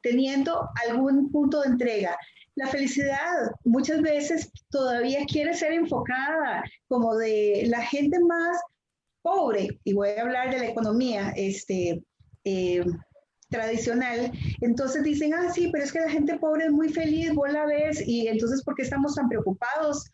teniendo algún punto de entrega. La felicidad muchas veces todavía quiere ser enfocada como de la gente más pobre, y voy a hablar de la economía eh, tradicional. Entonces dicen, ah, sí, pero es que la gente pobre es muy feliz, vos la ves, y entonces, ¿por qué estamos tan preocupados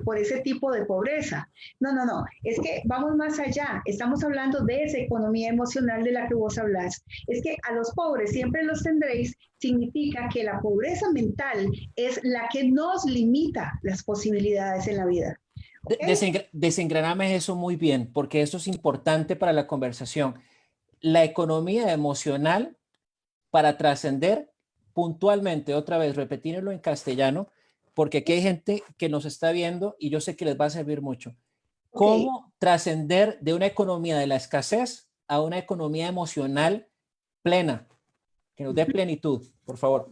por ese tipo de pobreza? No, no, no, es que vamos más allá, estamos hablando de esa economía emocional de la que vos hablas. Es que a los pobres siempre los tendréis, significa que la pobreza mental es la que nos limita las posibilidades en la vida.
Desengraname eso muy bien, porque eso es importante para la conversación. La economía emocional para trascender puntualmente, otra vez, repetirlo en castellano, porque aquí hay gente que nos está viendo y yo sé que les va a servir mucho. ¿Cómo trascender de una economía de la escasez a una economía emocional plena, que nos dé plenitud, por favor?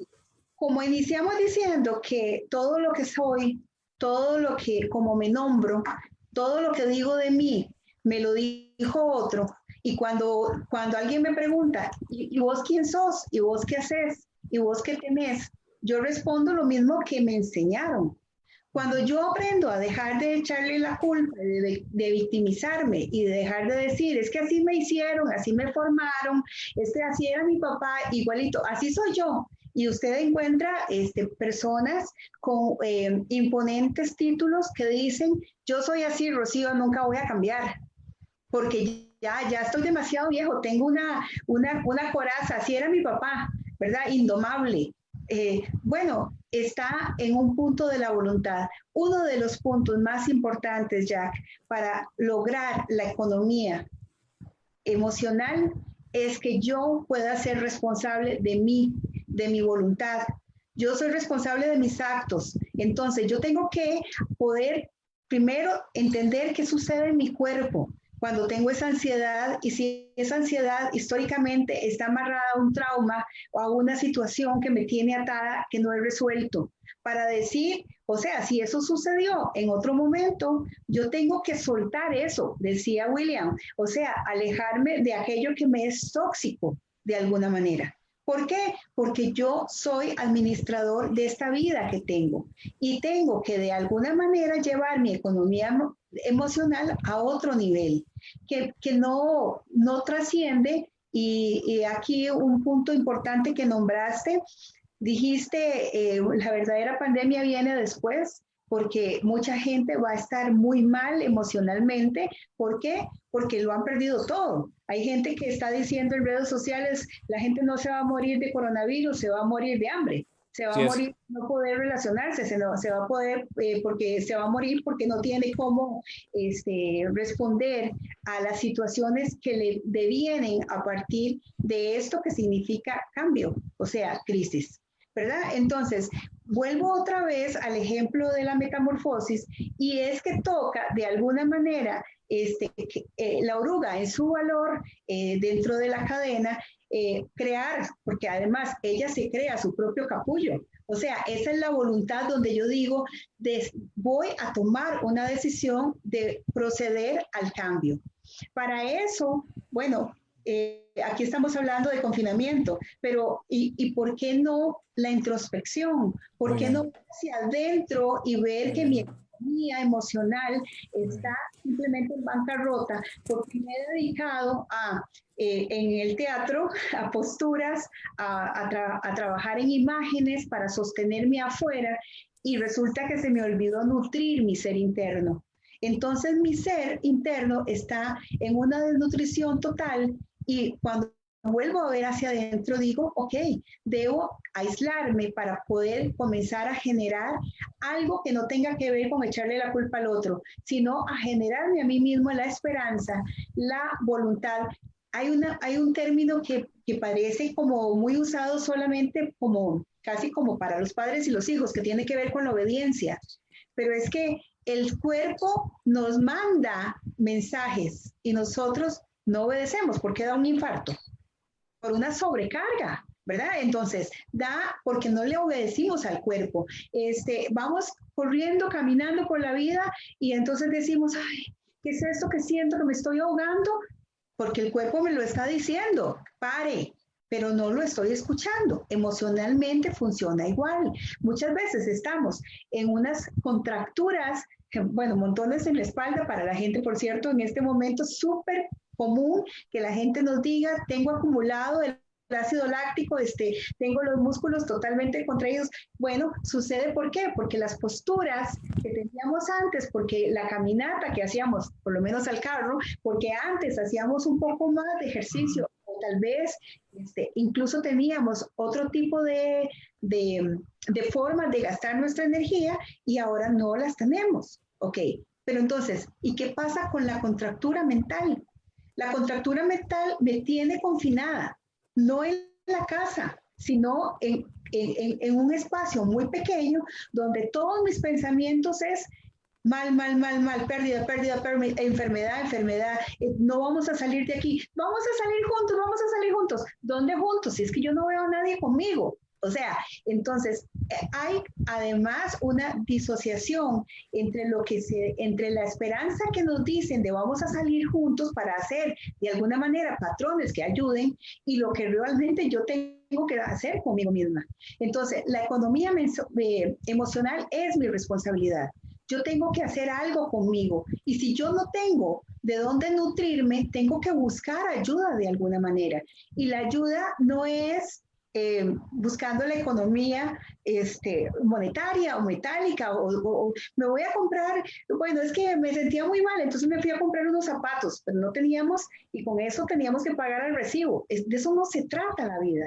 Como iniciamos diciendo que todo lo que soy, todo lo que, como me nombro, todo lo que digo de mí, me lo dijo otro. Y cuando alguien me pregunta, ¿y vos quién sos? ¿Y vos qué haces? ¿Y vos qué tenés? Yo respondo lo mismo que me enseñaron. Cuando yo aprendo a dejar de echarle la culpa, de victimizarme y de dejar de decir, es que así me hicieron, así me formaron, así era mi papá, igualito, así soy yo. Y usted encuentra personas con imponentes títulos que dicen, yo soy así, Rocío, nunca voy a cambiar, porque ya estoy demasiado viejo, tengo una coraza, así era mi papá, ¿verdad? Indomable. Bueno, está en un punto de la voluntad. Uno de los puntos más importantes, Jack, para lograr la economía emocional es que yo pueda ser responsable de mí, de mi voluntad. Yo soy responsable de mis actos. Entonces, yo tengo que poder primero entender qué sucede en mi cuerpo cuando tengo esa ansiedad, y si esa ansiedad históricamente está amarrada a un trauma o a una situación que me tiene atada, que no he resuelto, para decir, o sea, si eso sucedió en otro momento, yo tengo que soltar eso, decía William, o sea, alejarme de aquello que me es tóxico de alguna manera. ¿Por qué? Porque yo soy administrador de esta vida que tengo y tengo que de alguna manera llevar mi economía emocional a otro nivel, que no trasciende. Y aquí un punto importante que nombraste, dijiste, la verdadera pandemia viene después, porque mucha gente va a estar muy mal emocionalmente. ¿Por qué? Porque lo han perdido todo. Hay gente que está diciendo en redes sociales, la gente no se va a morir de coronavirus, se va a morir de hambre. Se va a morir no poder relacionarse, se va a poder, porque se va a morir porque no tiene cómo responder a las situaciones que le devienen a partir de esto que significa cambio, o sea, crisis, ¿verdad? Entonces, vuelvo otra vez al ejemplo de la metamorfosis, y es que toca de alguna manera la oruga en su valor dentro de la cadena, crear, porque además ella se crea su propio capullo. O sea, esa es la voluntad donde yo digo, voy a tomar una decisión de proceder al cambio. Para eso, bueno, aquí estamos hablando de confinamiento, pero ¿y por qué no la introspección? ¿Por qué no hacia adentro y ver que mi economía emocional está simplemente en bancarrota? Porque me he dedicado en el teatro, a posturas, a trabajar en imágenes para sostenerme afuera, y resulta que se me olvidó nutrir mi ser interno. Entonces mi ser interno está en una desnutrición total, y cuando vuelvo a ver hacia adentro digo, ok, debo aislarme para poder comenzar a generar algo que no tenga que ver con echarle la culpa al otro, sino a generarme a mí mismo la esperanza, la voluntad. Hay un término que parece como muy usado solamente como casi como para los padres y los hijos, que tiene que ver con la obediencia, pero es que el cuerpo nos manda mensajes y nosotros no obedecemos porque da un infarto por una sobrecarga. ¿verdad? Entonces, da porque no le obedecimos al cuerpo. Vamos corriendo, caminando por la vida y entonces decimos, ay, ¿qué es esto que siento que me estoy ahogando? Porque el cuerpo me lo está diciendo, pare, pero no lo estoy escuchando. Emocionalmente funciona igual. Muchas veces estamos en unas contracturas, bueno, montones en la espalda para la gente, por cierto, en este momento súper común que la gente nos diga, tengo acumulado el ácido láctico, tengo los músculos totalmente contraídos. Bueno, sucede ¿por qué? Porque las posturas que teníamos antes, porque la caminata que hacíamos, por lo menos al carro, porque antes hacíamos un poco más de ejercicio, o tal vez incluso teníamos otro tipo de formas de gastar nuestra energía y ahora no las tenemos. Ok, pero entonces, ¿y qué pasa con la contractura mental? La contractura mental me tiene confinada, no en la casa, sino en un espacio muy pequeño donde todos mis pensamientos es mal, mal, mal, mal, pérdida, pérdida, pérdida, enfermedad, enfermedad, no vamos a salir de aquí, vamos a salir juntos, vamos a salir juntos. ¿Dónde juntos? Si es que yo no veo a nadie conmigo. O sea, entonces hay además una disociación entre la esperanza que nos dicen de vamos a salir juntos para hacer de alguna manera patrones que ayuden y lo que realmente yo tengo que hacer conmigo misma. Entonces, la economía emocional es mi responsabilidad. Yo tengo que hacer algo conmigo y si yo no tengo de dónde nutrirme, tengo que buscar ayuda de alguna manera. Y la ayuda no es buscando la economía monetaria o metálica o me voy a comprar, bueno, es que me sentía muy mal, entonces me fui a comprar unos zapatos, pero no teníamos y con eso teníamos que pagar el recibo. De eso no se trata la vida.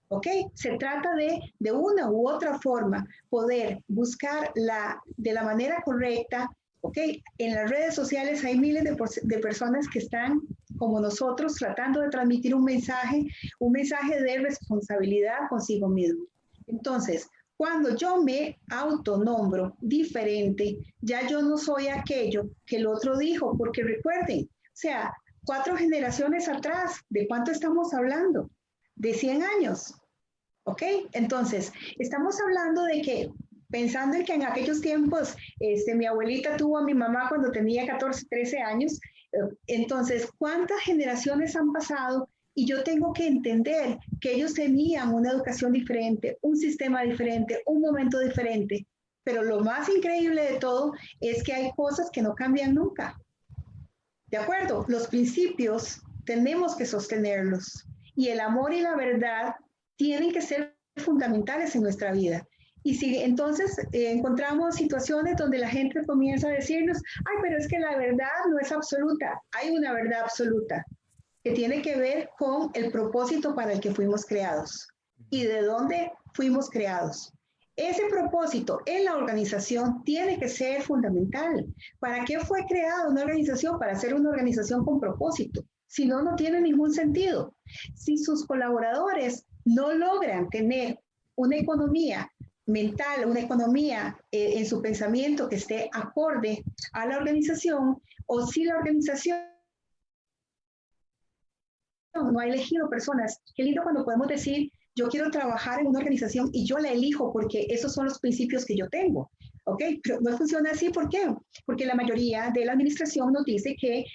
¿Ok? Se trata de una u otra forma poder buscar de la manera correcta. ¿Ok? En las redes sociales hay miles de personas que están como nosotros tratando de transmitir un mensaje de responsabilidad consigo mismo. Entonces, cuando yo me autonombro diferente, ya yo no soy aquello que el otro dijo, porque recuerden, o sea, 4 generaciones atrás, ¿de cuánto estamos hablando? De 100 años. ¿Ok? Entonces, estamos hablando de que, pensando en que en aquellos tiempos, mi abuelita tuvo a mi mamá cuando tenía 14, 13 años, entonces, ¿cuántas generaciones han pasado? Y yo tengo que entender que ellos tenían una educación diferente, un sistema diferente, un momento diferente. Pero lo más increíble de todo es que hay cosas que no cambian nunca. ¿De acuerdo? Los principios tenemos que sostenerlos. Y el amor y la verdad tienen que ser fundamentales en nuestra vida. Y si entonces encontramos situaciones donde la gente comienza a decirnos, ay, pero es que la verdad no es absoluta, hay una verdad absoluta que tiene que ver con el propósito para el que fuimos creados y de dónde fuimos creados. Ese propósito en la organización tiene que ser fundamental. ¿Para qué fue creada una organización? Para ser una organización con propósito. Si no, no tiene ningún sentido. Si sus colaboradores no logran tener una economía mental, una economía en su pensamiento que esté acorde a la organización, o si la organización no ha elegido personas. Qué lindo cuando podemos decir, yo quiero trabajar en una organización y yo la elijo porque esos son los principios que yo tengo. ¿Ok? Pero no funciona así, ¿por qué? Porque la mayoría de la administración nos dice que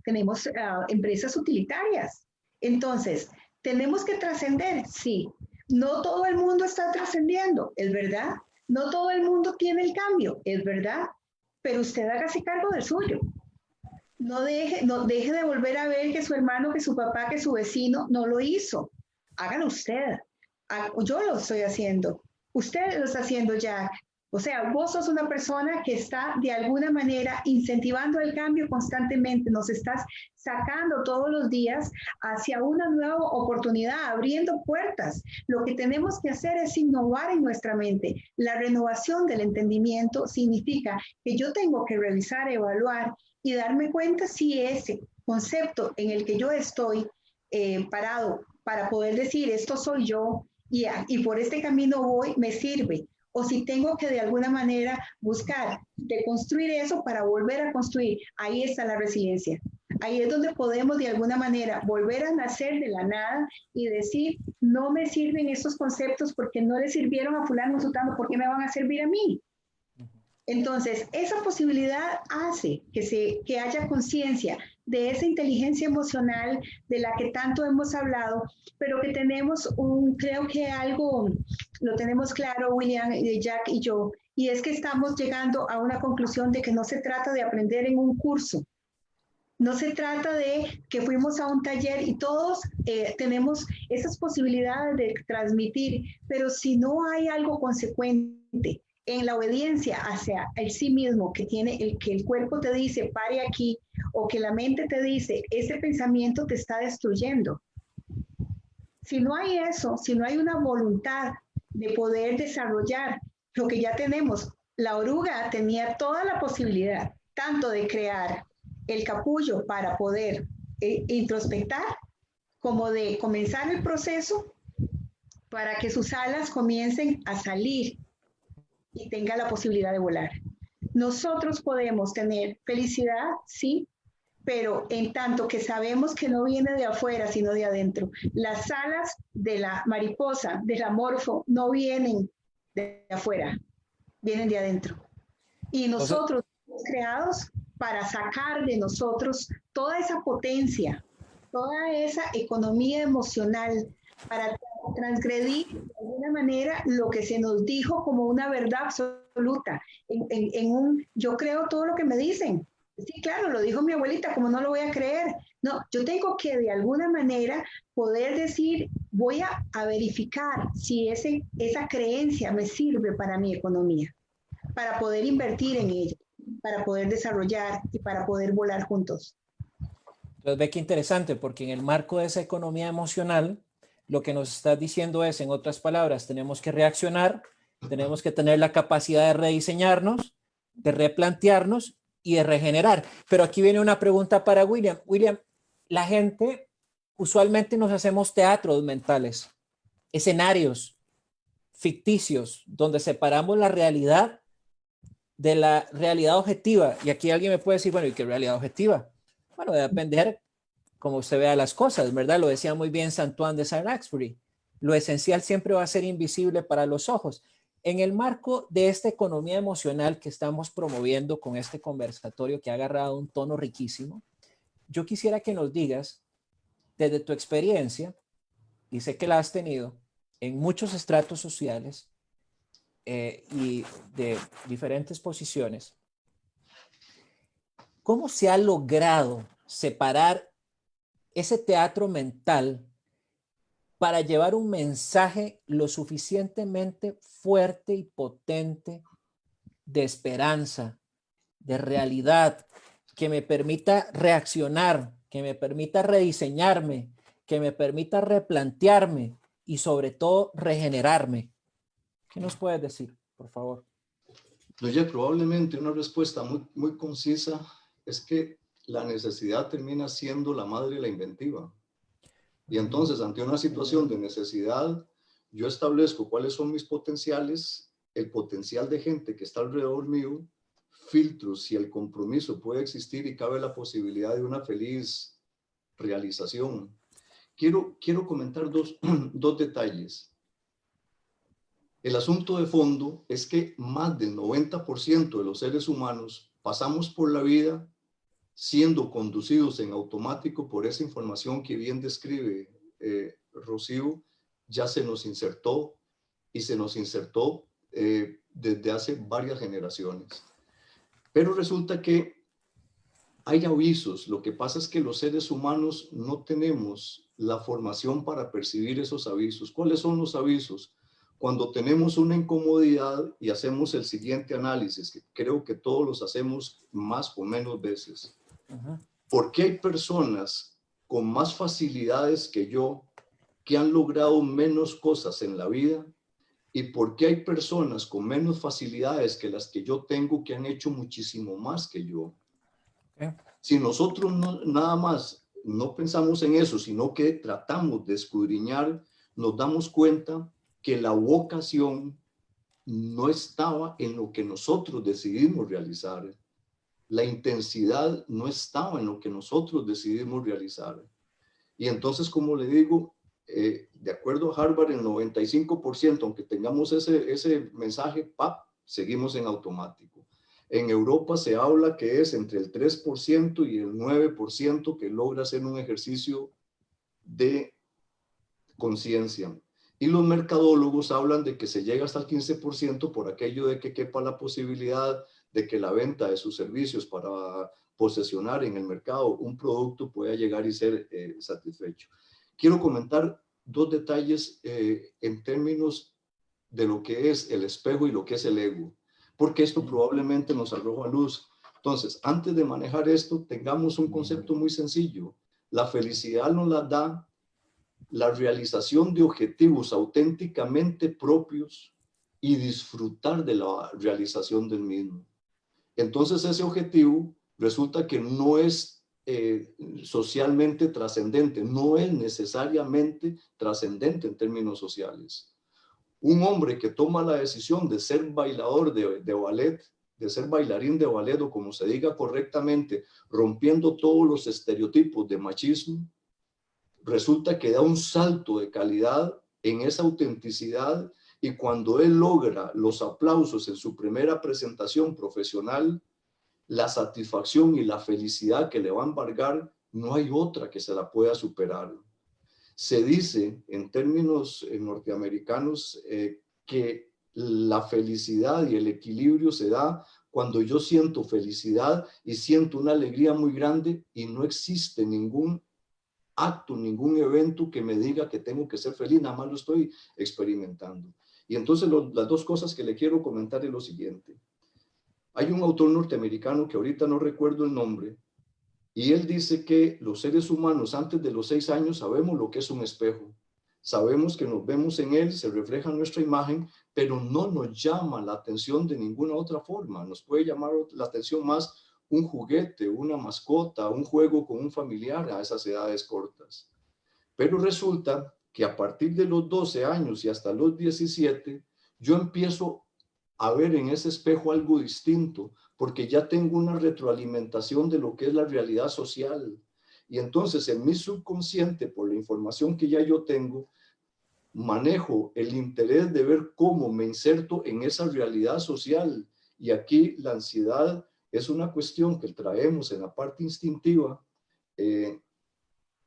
tenemos empresas utilitarias. Entonces, ¿tenemos que trascender? Sí. No todo el mundo está trascendiendo, es verdad. No todo el mundo tiene el cambio, es verdad. Pero usted hágase cargo del suyo. No deje de volver a ver que su hermano, que su papá, que su vecino no lo hizo. Hágalo usted. Yo lo estoy haciendo. Usted lo está haciendo ya. O sea, vos sos una persona que está de alguna manera incentivando el cambio constantemente. Nos estás sacando todos los días hacia una nueva oportunidad, abriendo puertas. Lo que tenemos que hacer es innovar en nuestra mente. La renovación del entendimiento significa que yo tengo que revisar, evaluar y darme cuenta si ese concepto en el que yo estoy parado para poder decir esto soy yo y por este camino voy, me sirve. O si tengo que de alguna manera buscar de construir eso para volver a construir. Ahí está la resiliencia. Ahí es donde podemos de alguna manera volver a nacer de la nada y decir, no me sirven estos conceptos porque no le sirvieron a fulano, sutano, ¿por qué me van a servir a mí? Entonces, esa posibilidad hace que haya conciencia de esa inteligencia emocional de la que tanto hemos hablado, pero que tenemos creo que algo lo tenemos claro, William, Jack y yo, y es que estamos llegando a una conclusión de que no se trata de aprender en un curso, no se trata de que fuimos a un taller y todos tenemos esas posibilidades de transmitir, pero si no hay algo consecuente en la obediencia hacia el sí mismo, que el cuerpo te dice, pare aquí, o que la mente te dice, ese pensamiento te está destruyendo. Si no hay eso, si no hay una voluntad de poder desarrollar lo que ya tenemos, la oruga tenía toda la posibilidad, tanto de crear el capullo para poder introspectar, como de comenzar el proceso para que sus alas comiencen a salir y tenga la posibilidad de volar. Nosotros podemos tener felicidad, sí, pero en tanto que sabemos que no viene de afuera, sino de adentro. Las alas de la mariposa, de la morfo, no vienen de afuera, vienen de adentro. Y nosotros somos creados para sacar de nosotros toda esa potencia, toda esa economía emocional, para transgredir de alguna manera lo que se nos dijo como una verdad absoluta. Yo creo todo lo que me dicen. Sí, claro, lo dijo mi abuelita, como no lo voy a creer. No, yo tengo que de alguna manera poder decir, voy a verificar si esa creencia me sirve para mi economía, para poder invertir en ella, para poder desarrollar y para poder volar juntos.
Entonces ve qué interesante, porque en el marco de esa economía emocional, lo que nos estás diciendo es, en otras palabras, tenemos que reaccionar, tenemos que tener la capacidad de rediseñarnos, de replantearnos y de regenerar. Pero aquí viene una pregunta para William. William, la gente usualmente nos hacemos teatros mentales, escenarios ficticios, donde separamos la realidad de la realidad objetiva. Y aquí alguien me puede decir, bueno, ¿y qué realidad objetiva? Bueno, debe depender cómo usted vea las cosas, ¿verdad? Lo decía muy bien Saint-Ouen de Saint-Exupéry. Lo esencial siempre va a ser invisible para los ojos. En el marco de esta economía emocional que estamos promoviendo con este conversatorio que ha agarrado un tono riquísimo, yo quisiera que nos digas, desde tu experiencia, y sé que la has tenido en muchos estratos sociales y de diferentes posiciones, ¿cómo se ha logrado separar ese teatro mental para llevar un mensaje lo suficientemente fuerte y potente de esperanza, de realidad, que me permita reaccionar, que me permita rediseñarme, que me permita replantearme y sobre todo regenerarme? ¿Qué nos puedes decir, por favor?
Oye, probablemente una respuesta muy concisa es que la necesidad termina siendo la madre de la inventiva. Y entonces, ante una situación de necesidad, yo establezco cuáles son mis potenciales, el potencial de gente que está alrededor mío, filtro si el compromiso puede existir y cabe la posibilidad de una feliz realización. Quiero comentar dos detalles. El asunto de fondo es que más del 90% de los seres humanos pasamos por la vida siendo conducidos en automático por esa información que bien describe Rocío, ya se nos insertó y se nos insertó desde hace varias generaciones. Pero resulta que hay avisos. Lo que pasa es que los seres humanos no tenemos la formación para percibir esos avisos. ¿Cuáles son los avisos? Cuando tenemos una incomodidad y hacemos el siguiente análisis, que creo que todos los hacemos más o menos veces. ¿Por qué hay personas con más facilidades que yo que han logrado menos cosas en la vida? ¿Y por qué hay personas con menos facilidades que las que yo tengo que han hecho muchísimo más que yo? Si nosotros nada más no pensamos en eso, sino que tratamos de escudriñar, nos damos cuenta que la vocación no estaba en lo que nosotros decidimos realizar. la intensidad no estaba en lo que nosotros decidimos realizar. Y entonces, como le digo, de acuerdo a Harvard, el 95%, aunque tengamos ese mensaje, ¡pap!, seguimos en automático. En Europa se habla que es entre el 3% y el 9% que logra hacer un ejercicio de conciencia. Y los mercadólogos hablan de que se llega hasta el 15% por aquello de que quepa la posibilidad de que la venta de sus servicios para posesionar en el mercado un producto pueda llegar y ser satisfecho. Quiero comentar dos detalles en términos de lo que es el espejo y lo que es el ego, porque esto probablemente nos arroja luz. Entonces, antes de manejar esto, tengamos un concepto muy sencillo. La felicidad nos la da la realización de objetivos auténticamente propios y disfrutar de la realización del mismo. Entonces ese objetivo resulta que no es socialmente trascendente, no es necesariamente trascendente en términos sociales. Un hombre que toma la decisión de ser bailador de ballet, de ser bailarín de ballet, o como se diga correctamente, rompiendo todos los estereotipos de machismo, resulta que da un salto de calidad en esa autenticidad, y cuando él logra los aplausos en su primera presentación profesional, la satisfacción y la felicidad que le va a embargar, no hay otra que se la pueda superar. Se dice en términos norteamericanos que la felicidad y el equilibrio se da cuando yo siento felicidad y siento una alegría muy grande y no existe ningún acto, ningún evento que me diga que tengo que ser feliz, nada más lo estoy experimentando. Y entonces las dos cosas que le quiero comentar es lo siguiente. Hay un autor norteamericano que ahorita no recuerdo el nombre, y él dice que los seres humanos antes de los 6 años sabemos lo que es un espejo. Sabemos que nos vemos en él, se refleja nuestra imagen, pero no nos llama la atención de ninguna otra forma. Nos puede llamar la atención más un juguete, una mascota, un juego con un familiar a esas edades cortas. Pero resulta que a partir de los 12 años y hasta los 17, yo empiezo a ver en ese espejo algo distinto, porque ya tengo una retroalimentación de lo que es la realidad social. Y entonces en mi subconsciente, por la información que ya yo tengo, manejo el interés de ver cómo me inserto en esa realidad social. Y aquí la ansiedad es una cuestión que traemos en la parte instintiva, que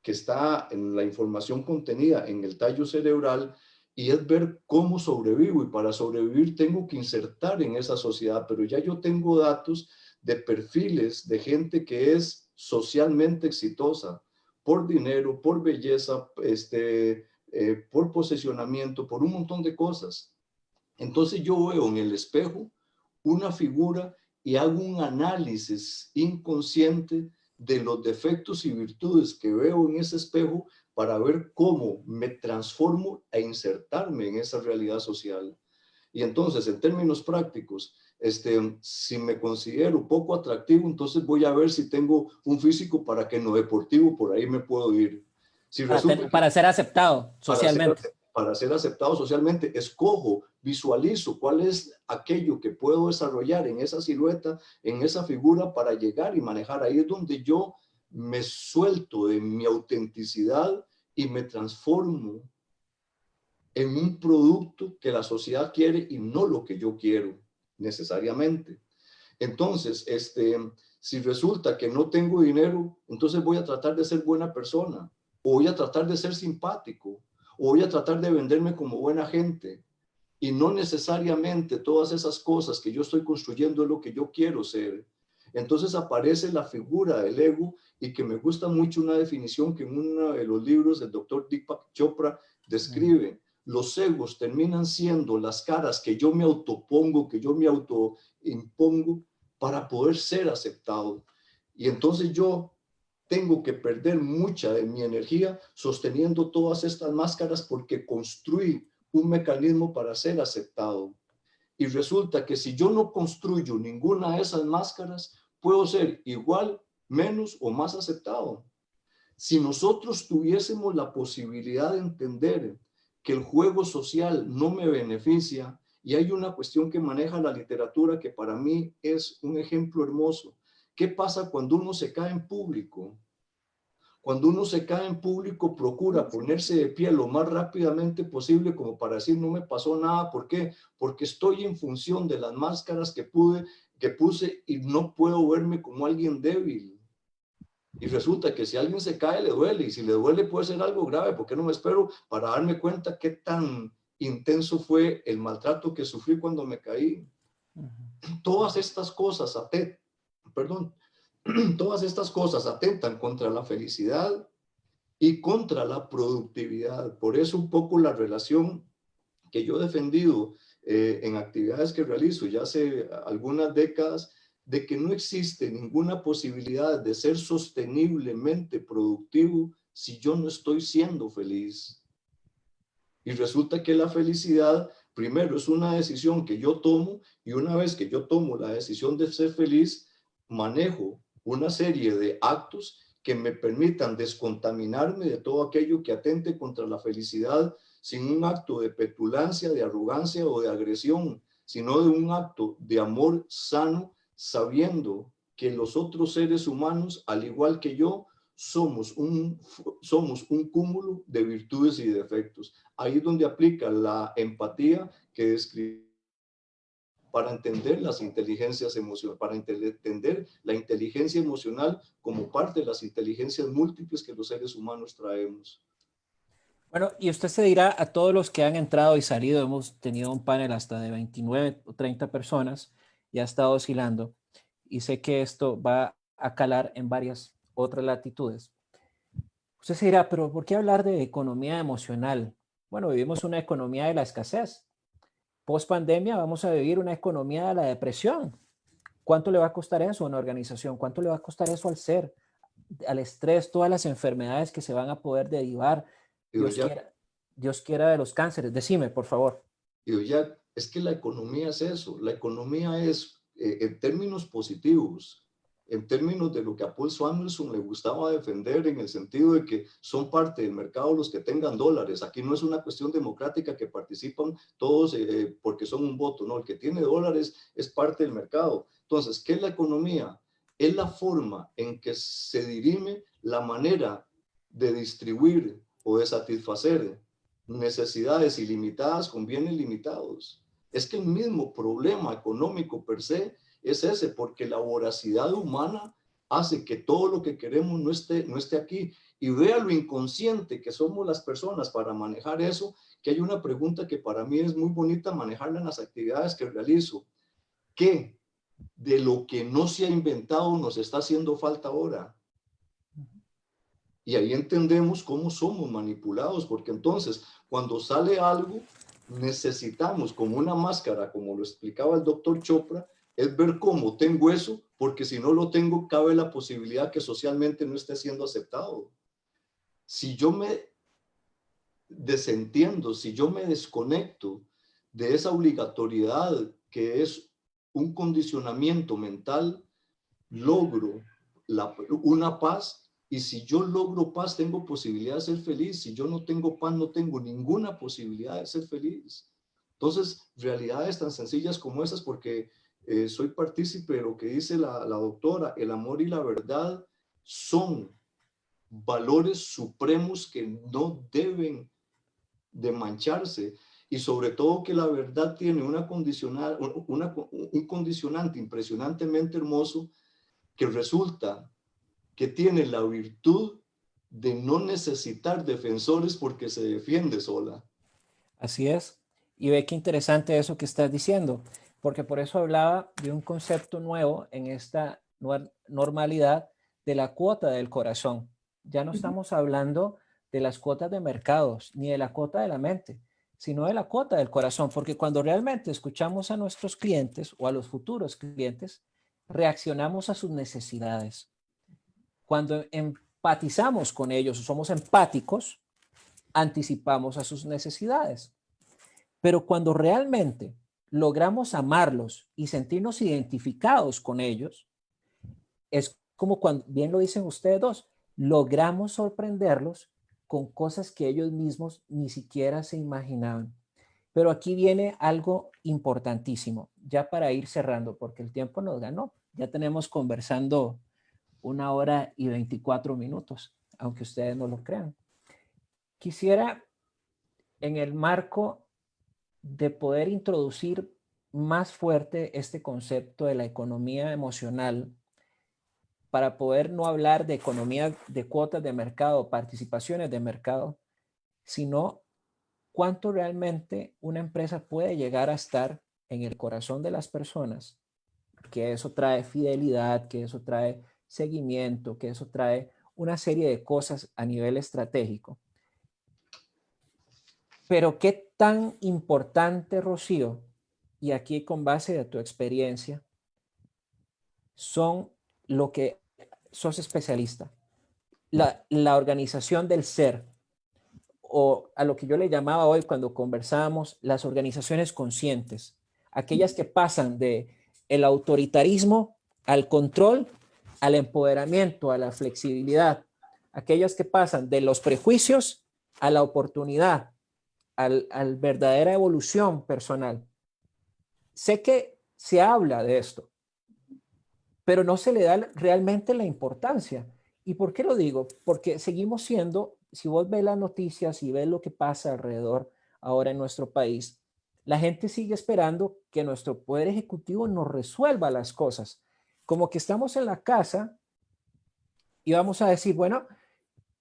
está en la información contenida en el tallo cerebral, y es ver cómo sobrevivo, y para sobrevivir tengo que insertar en esa sociedad, pero ya yo tengo datos de perfiles de gente que es socialmente exitosa, por dinero, por belleza, por posicionamiento, por un montón de cosas. Entonces yo veo en el espejo una figura y hago un análisis inconsciente de los defectos y virtudes que veo en ese espejo para ver cómo me transformo e insertarme en esa realidad social. Y entonces, en términos prácticos, si me considero poco atractivo, entonces voy a ver si tengo un físico para que en lo deportivo por ahí me puedo ir. Si
para ser aceptado socialmente.
Para ser aceptado socialmente, escojo, visualizo cuál es aquello que puedo desarrollar en esa silueta, en esa figura, para llegar y manejar. Ahí es donde yo me suelto de mi autenticidad y me transformo en un producto que la sociedad quiere y no lo que yo quiero necesariamente. Entonces, si resulta que no tengo dinero, entonces voy a tratar de ser buena persona, o voy a tratar de ser simpático, o voy a tratar de venderme como buena gente. Y no necesariamente todas esas cosas que yo estoy construyendo es lo que yo quiero ser. Entonces aparece la figura del ego, y que me gusta mucho una definición que en uno de los libros del doctor Deepak Chopra describe. Los egos terminan siendo las caras que yo me autopongo, que yo me autoimpongo para poder ser aceptado. Y entonces yo tengo que perder mucha de mi energía sosteniendo todas estas máscaras, porque construí un mecanismo para ser aceptado. Y resulta que si yo no construyo ninguna de esas máscaras, puedo ser igual, menos o más aceptado. Si nosotros tuviésemos la posibilidad de entender que el juego social no me beneficia, y hay una cuestión que maneja la literatura que para mí es un ejemplo hermoso, ¿Qué pasa cuando uno se cae en público? Cuando uno se cae en público, procura ponerse de pie lo más rápidamente posible como para decir, no me pasó nada. ¿Por qué? Porque estoy en función de las máscaras que puse y no puedo verme como alguien débil. Y resulta que si alguien se cae, le duele. Y si le duele, puede ser algo grave. ¿Por qué no me espero para darme cuenta qué tan intenso fue el maltrato que sufrí cuando me caí? Todas estas cosas, todas estas cosas atentan contra la felicidad y contra la productividad. Por eso un poco la relación que yo he defendido en actividades que realizo ya hace algunas décadas, de que no existe ninguna posibilidad de ser sosteniblemente productivo si yo no estoy siendo feliz. Y resulta que la felicidad, primero, es una decisión que yo tomo, y una vez que yo tomo la decisión de ser feliz, manejo una serie de actos que me permitan descontaminarme de todo aquello que atente contra la felicidad, sin un acto de petulancia, de arrogancia o de agresión, sino de un acto de amor sano, sabiendo que los otros seres humanos, al igual que yo, somos un cúmulo de virtudes y defectos. Ahí es donde aplica la empatía que describe para entender las inteligencias emocionales, para entender la inteligencia emocional como parte de las inteligencias múltiples que los seres humanos traemos.
Bueno, y usted se dirá a todos los que han entrado y salido, hemos tenido un panel hasta de 29 o 30 personas y ha estado oscilando, y sé que esto va a calar en varias otras latitudes. Usted se dirá, pero ¿por qué hablar de economía emocional? Bueno, vivimos una economía de la escasez. Post pandemia vamos a vivir una economía de la depresión. ¿Cuánto le va a costar eso a una organización? ¿Cuánto le va a costar eso al ser, al estrés, todas las enfermedades que se van a poder derivar? Dios
Ya,
quiera, Dios quiera de los cánceres. Decime, por favor.
ya, es que la economía es eso. La economía es, en términos positivos, en términos de lo que a Paul Samuelson le gustaba defender, en el sentido de que son parte del mercado los que tengan dólares. Aquí no es una cuestión democrática que participan todos porque son un voto, no, el que tiene dólares es parte del mercado. Entonces, ¿qué es la economía? Es la forma en que se dirime la manera de distribuir o de satisfacer necesidades ilimitadas con bienes limitados. Es que el mismo problema económico per se es ese, porque la voracidad humana hace que todo lo que queremos no esté aquí. Y vea lo inconsciente que somos las personas para manejar eso, que hay una pregunta que para mí es muy bonita manejarla en las actividades que realizo. ¿Qué de lo que no se ha inventado nos está haciendo falta ahora? Y ahí entendemos cómo somos manipulados, porque entonces cuando sale algo, necesitamos como una máscara, como lo explicaba el doctor Chopra, es ver cómo tengo eso, porque si no lo tengo, cabe la posibilidad que socialmente no esté siendo aceptado. Si yo me desentiendo, si yo me desconecto de esa obligatoriedad que es un condicionamiento mental, logro una paz. Y si yo logro paz, tengo posibilidad de ser feliz. Si yo no tengo paz, no tengo ninguna posibilidad de ser feliz. Entonces, realidades tan sencillas como esas, porque soy partícipe de lo que dice la doctora, el amor y la verdad son valores supremos que no deben de mancharse. Y sobre todo que la verdad tiene un condicionante impresionantemente hermoso, que resulta que tiene la virtud de no necesitar defensores porque se defiende sola.
Así es. Y ve qué interesante eso que estás diciendo, porque por eso hablaba de un concepto nuevo en esta normalidad de la cuota del corazón. Ya no estamos hablando de las cuotas de mercados ni de la cuota de la mente, sino de la cuota del corazón, porque cuando realmente escuchamos a nuestros clientes o a los futuros clientes, reaccionamos a sus necesidades. Cuando empatizamos con ellos o somos empáticos, anticipamos a sus necesidades. Pero cuando realmente logramos amarlos y sentirnos identificados con ellos, es como cuando, bien lo dicen ustedes dos, logramos sorprenderlos con cosas que ellos mismos ni siquiera se imaginaban. Pero aquí viene algo importantísimo, ya para ir cerrando, porque el tiempo nos ganó. Ya tenemos conversando 1 hora y 24 minutos, aunque ustedes no lo crean. Quisiera, en el marco de poder introducir más fuerte este concepto de la economía emocional, para poder no hablar de economía de cuotas de mercado, participaciones de mercado, sino cuánto realmente una empresa puede llegar a estar en el corazón de las personas, que eso trae fidelidad, que eso trae seguimiento, que eso trae una serie de cosas a nivel estratégico. Pero qué tan importante, Rocío, y aquí con base de tu experiencia, son lo que sos especialista, la organización del ser, o a lo que yo le llamaba hoy cuando conversábamos, las organizaciones conscientes, aquellas que pasan de el autoritarismo al control, al empoderamiento, a la flexibilidad, aquellas que pasan de los prejuicios a la oportunidad, al verdadera evolución personal. Sé que se habla de esto, pero no se le da realmente la importancia. ¿Y por qué lo digo? Porque seguimos siendo, si vos ves las noticias y ves lo que pasa alrededor ahora en nuestro país, la gente sigue esperando que nuestro poder ejecutivo nos resuelva las cosas. Como que estamos en la casa y vamos a decir, bueno,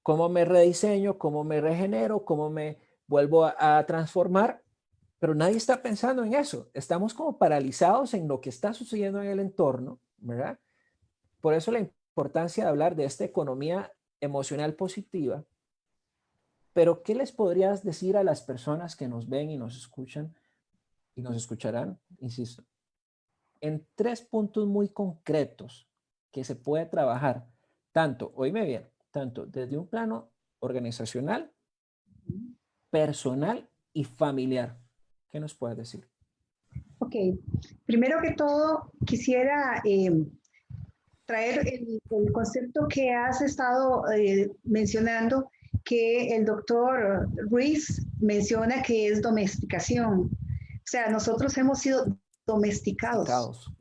¿cómo me rediseño? ¿Cómo me regenero? ¿Cómo me vuelvo a transformar? Pero nadie está pensando en eso. Estamos como paralizados en lo que está sucediendo en el entorno, ¿verdad? Por eso la importancia de hablar de esta economía emocional positiva. Pero, ¿qué les podrías decir a las personas que nos ven y nos escuchan y nos escucharán, insisto, en 3 puntos muy concretos que se puede trabajar, tanto, oíme bien, tanto desde un plano organizacional, personal y familiar? ¿Qué nos puedes decir?
Ok, primero que todo quisiera traer el concepto que has estado mencionando, que el doctor Ruiz menciona que es domesticación. O sea, nosotros hemos sido domesticados.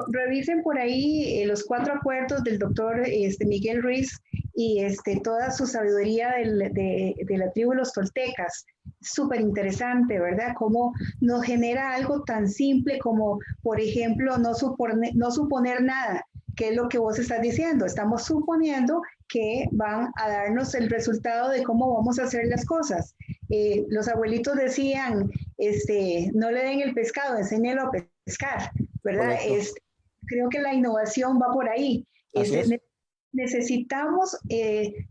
Revisen por ahí los 4 acuerdos del doctor Miguel Ruiz y toda su sabiduría de la tribu de los toltecas. Súper interesante, ¿verdad? Cómo nos genera algo tan simple como, por ejemplo, no suponer nada, que es lo que vos estás diciendo. Estamos suponiendo que van a darnos el resultado de cómo vamos a hacer las cosas. Los abuelitos decían, no le den el pescado, enséñelo a pescar, ¿verdad? Creo que la innovación va por ahí. Necesitamos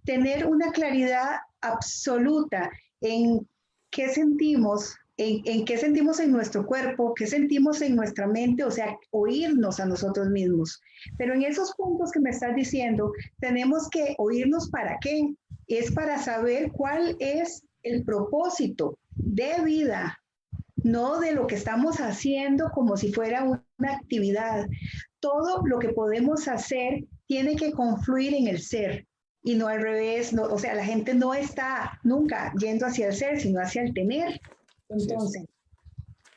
tener una claridad absoluta en qué sentimos, en qué sentimos en nuestro cuerpo, qué sentimos en nuestra mente, o sea, oírnos a nosotros mismos. Pero en esos puntos que me estás diciendo, tenemos que oírnos para qué. Es para saber cuál es el propósito de vida, no de lo que estamos haciendo como si fuera una actividad. Todo lo que podemos hacer tiene que confluir en el ser y no al revés. No, o sea, la gente no está nunca yendo hacia el ser, sino hacia el tener. Entonces,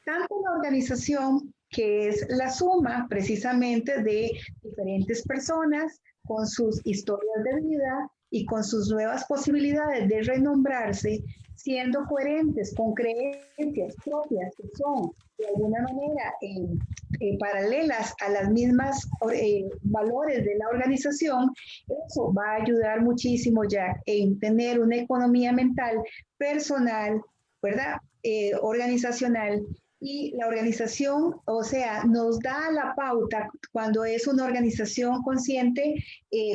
tanto una organización que es la suma precisamente de diferentes personas con sus historias de vida y con sus nuevas posibilidades de renombrarse, siendo coherentes con creencias propias que son de alguna manera paralelas a las mismas valores de la organización, eso va a ayudar muchísimo ya en tener una economía mental personal, ¿verdad? Organizacional. Y la organización, o sea, nos da la pauta cuando es una organización consciente,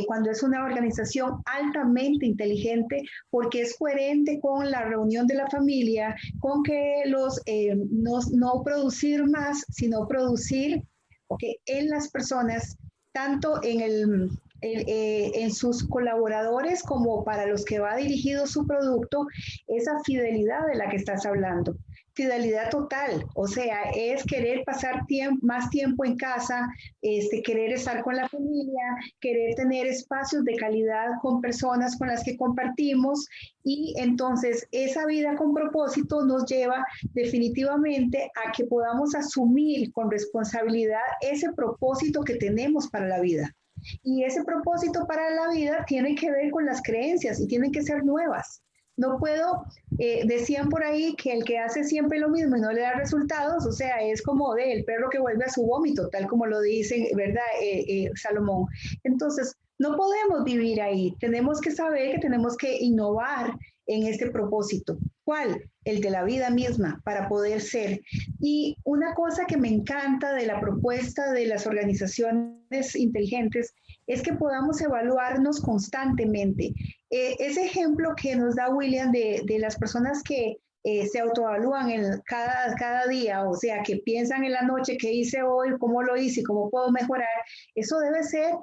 cuando es una organización altamente inteligente, porque es coherente con la reunión de la familia, con que no producir más, sino producir en las personas, tanto en sus colaboradores como para los que va dirigido su producto, esa fidelidad de la que estás hablando. fidelidad total, o sea, es querer pasar más tiempo en casa, querer estar con la familia, querer tener espacios de calidad con personas con las que compartimos, y entonces esa vida con propósito nos lleva definitivamente a que podamos asumir con responsabilidad ese propósito que tenemos para la vida. Y ese propósito para la vida tiene que ver con las creencias y tienen que ser nuevas. No puedo, decían por ahí que el que hace siempre lo mismo y no le da resultados, o sea, es como el perro que vuelve a su vómito, tal como lo dicen, ¿verdad? Salomón. Entonces, no podemos vivir ahí. Tenemos que saber que tenemos que innovar en este propósito. ¿Cuál? El de la vida misma, para poder ser. Y una cosa que me encanta de la propuesta de las organizaciones inteligentes es que podamos evaluarnos constantemente. Ese ejemplo que nos da William de las personas que se autoevalúan cada día, o sea, que piensan en la noche qué hice hoy, cómo lo hice y cómo puedo mejorar, eso debe ser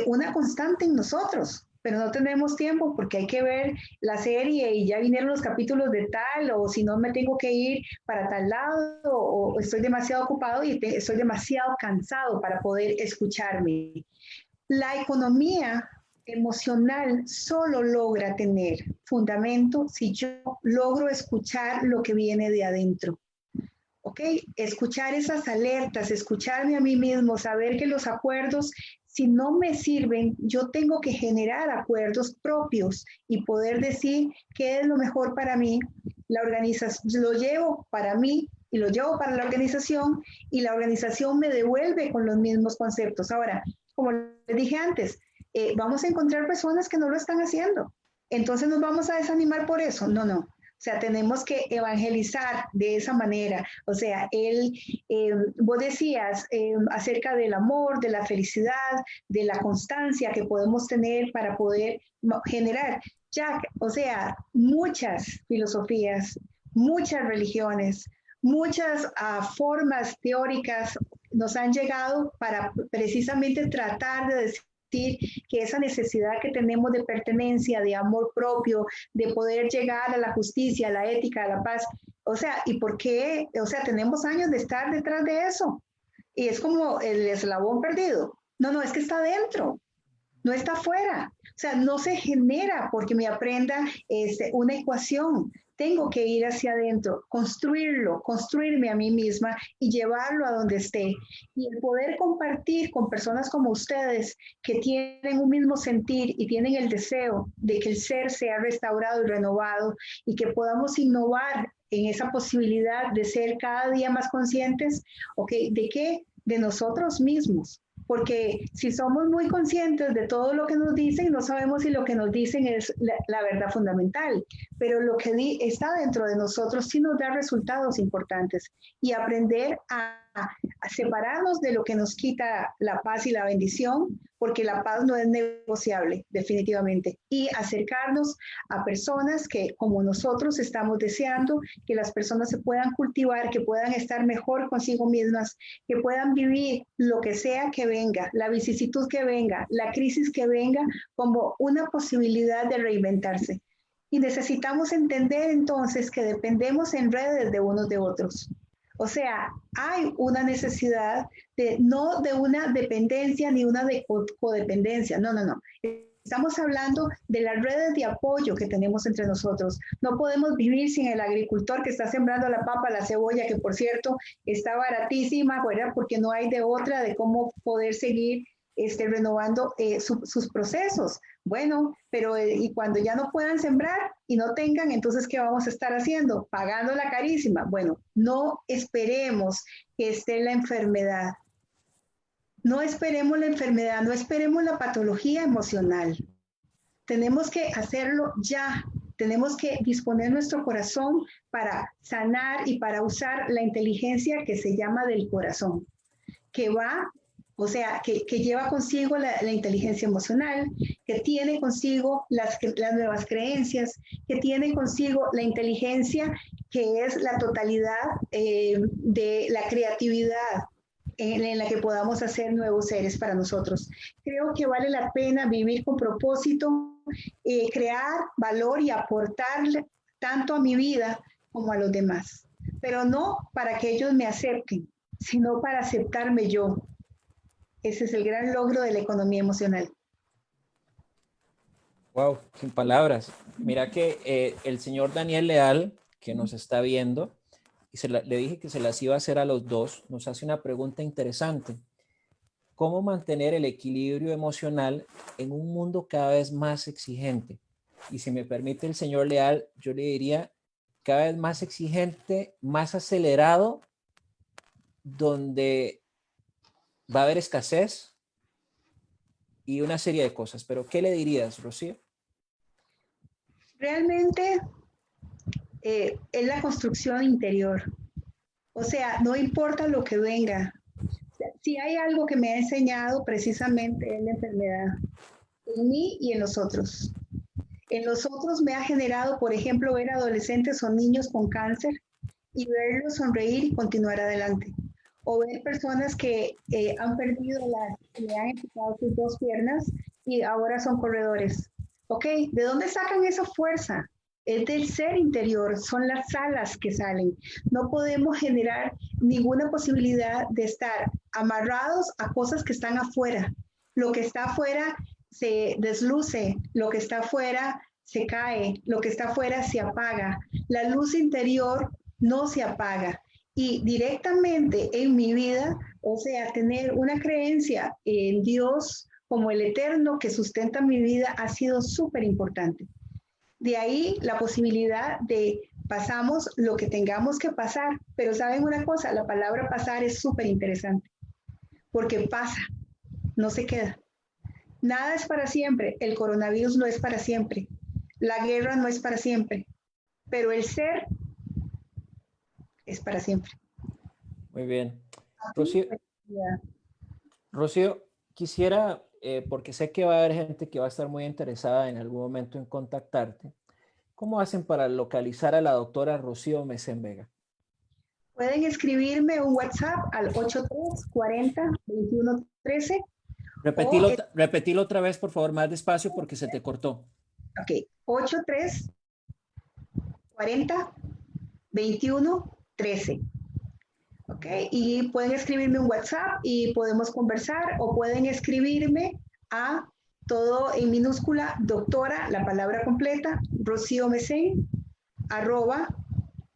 una constante en nosotros, pero no tenemos tiempo porque hay que ver la serie y ya vinieron los capítulos de tal, o si no me tengo que ir para tal lado, o estoy demasiado ocupado y estoy demasiado cansado para poder escucharme. La economía emocional solo logra tener fundamento si yo logro escuchar lo que viene de adentro. ¿Ok? Escuchar esas alertas, escucharme a mí mismo, saber que los acuerdos, si no me sirven, yo tengo que generar acuerdos propios y poder decir qué es lo mejor para mí. La organización lo llevo para mí y lo llevo para la organización, y la organización me devuelve con los mismos conceptos. Ahora, como les dije antes, vamos a encontrar personas que no lo están haciendo. Entonces nos vamos a desanimar por eso. No, no. O sea, tenemos que evangelizar de esa manera. O sea, vos decías acerca del amor, de la felicidad, de la constancia que podemos tener para poder generar. Jack, o sea, muchas filosofías, muchas religiones, muchas formas teóricas nos han llegado para precisamente tratar de decir que esa necesidad que tenemos de pertenencia, de amor propio, de poder llegar a la justicia, a la ética, a la paz, o sea, ¿y por qué? O sea, tenemos años de estar detrás de eso, y es como el eslabón perdido. No, no, es que está dentro, no está afuera. O sea, no se genera porque me aprenda una ecuación. Tengo que ir hacia adentro, construirlo, construirme a mí misma y llevarlo a donde esté. Y el poder compartir con personas como ustedes que tienen un mismo sentir y tienen el deseo de que el ser sea restaurado y renovado, y que podamos innovar en esa posibilidad de ser cada día más conscientes, ¿ok? ¿De qué? De nosotros mismos. Porque si somos muy conscientes de todo lo que nos dicen, no sabemos si lo que nos dicen es la verdad fundamental, pero lo que está dentro de nosotros sí nos da resultados importantes, y aprender a separarnos de lo que nos quita la paz y la bendición, porque la paz no es negociable, definitivamente, y acercarnos a personas que, como nosotros estamos deseando, que las personas se puedan cultivar, que puedan estar mejor consigo mismas, que puedan vivir lo que sea que venga, la vicisitud que venga, la crisis que venga, como una posibilidad de reinventarse. Y necesitamos entender entonces que dependemos en redes de unos de otros. O sea, hay una necesidad no de una dependencia ni una de codependencia. No, no, no. Estamos hablando de las redes de apoyo que tenemos entre nosotros. No podemos vivir sin el agricultor que está sembrando la papa, la cebolla, que por cierto está baratísima, ¿verdad? Porque no hay de otra de cómo poder seguir renovando sus procesos. Bueno, pero y cuando ya no puedan sembrar y no tengan, entonces, ¿qué vamos a estar haciendo? Pagándola carísima. Bueno, no esperemos que esté la enfermedad. No esperemos la enfermedad, no esperemos la patología emocional. Tenemos que hacerlo ya. Tenemos que disponer nuestro corazón para sanar y para usar la inteligencia que se llama del corazón, que va, o sea, que lleva consigo la inteligencia emocional, que tiene consigo las nuevas creencias, que tiene consigo la inteligencia que es la totalidad de la creatividad en la que podamos hacer nuevos seres para nosotros. Creo que vale la pena vivir con propósito, crear valor y aportar tanto a mi vida como a los demás. pero no para que ellos me acepten, sino para aceptarme yo. Ese es el gran logro de la economía emocional.
Wow, sin palabras. Mira que el señor Daniel Leal, que nos está viendo, y le dije que se las iba a hacer a los dos, nos hace una pregunta interesante. ¿Cómo mantener el equilibrio emocional en un mundo cada vez más exigente? Y si me permite el señor Leal, yo le diría cada vez más exigente, más acelerado, donde va a haber escasez y una serie de cosas. Pero, ¿qué le dirías, Rocío?
Realmente es la construcción interior. O sea, no importa lo que venga. Si hay algo que me ha enseñado precisamente es la enfermedad, en mí y en los otros. En los otros me ha generado, por ejemplo, ver adolescentes o niños con cáncer y verlos sonreír y continuar adelante. O ver personas que han perdido le han amputado sus dos piernas y ahora son corredores. ¿Ok? ¿De dónde sacan esa fuerza? Es del ser interior, son las alas que salen. No podemos generar ninguna posibilidad de estar amarrados a cosas que están afuera. Lo que está afuera se desluce, lo que está afuera se cae, lo que está afuera se apaga. La luz interior no se apaga. Y directamente en mi vida, o sea, tener una creencia en Dios como el eterno que sustenta mi vida ha sido súper importante. De ahí la posibilidad de pasamos lo que tengamos que pasar, pero saben una cosa, la palabra pasar es súper interesante, porque pasa, no se queda. Nada es para siempre, el coronavirus no es para siempre, la guerra no es para siempre, pero el ser es para siempre.
Muy bien. Rocío, quisiera, porque sé que va a haber gente que va a estar muy interesada en algún momento en contactarte. ¿Cómo hacen para localizar a la doctora Rocío Mesén Vega?
Pueden escribirme un WhatsApp al 8340-2113.
Repetilo otra vez, por favor, más despacio porque se te cortó.
Ok, 8340-2113. Ok, y pueden escribirme un WhatsApp y podemos conversar o pueden escribirme a todo en minúscula, doctora, la palabra completa, Rocío Mesén,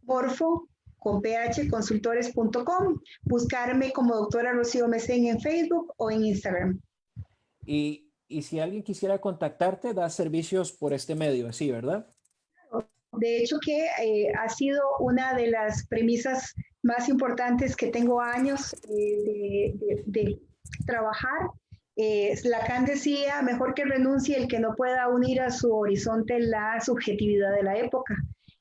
@morfo con phconsultores.com, buscarme como doctora Rocío Mesén en Facebook o en Instagram.
Y si alguien quisiera contactarte, da servicios por este medio, así, ¿verdad?
De hecho que ha sido una de las premisas más importantes que tengo años de trabajar. Lacan decía, mejor que renuncie el que no pueda unir a su horizonte la subjetividad de la época.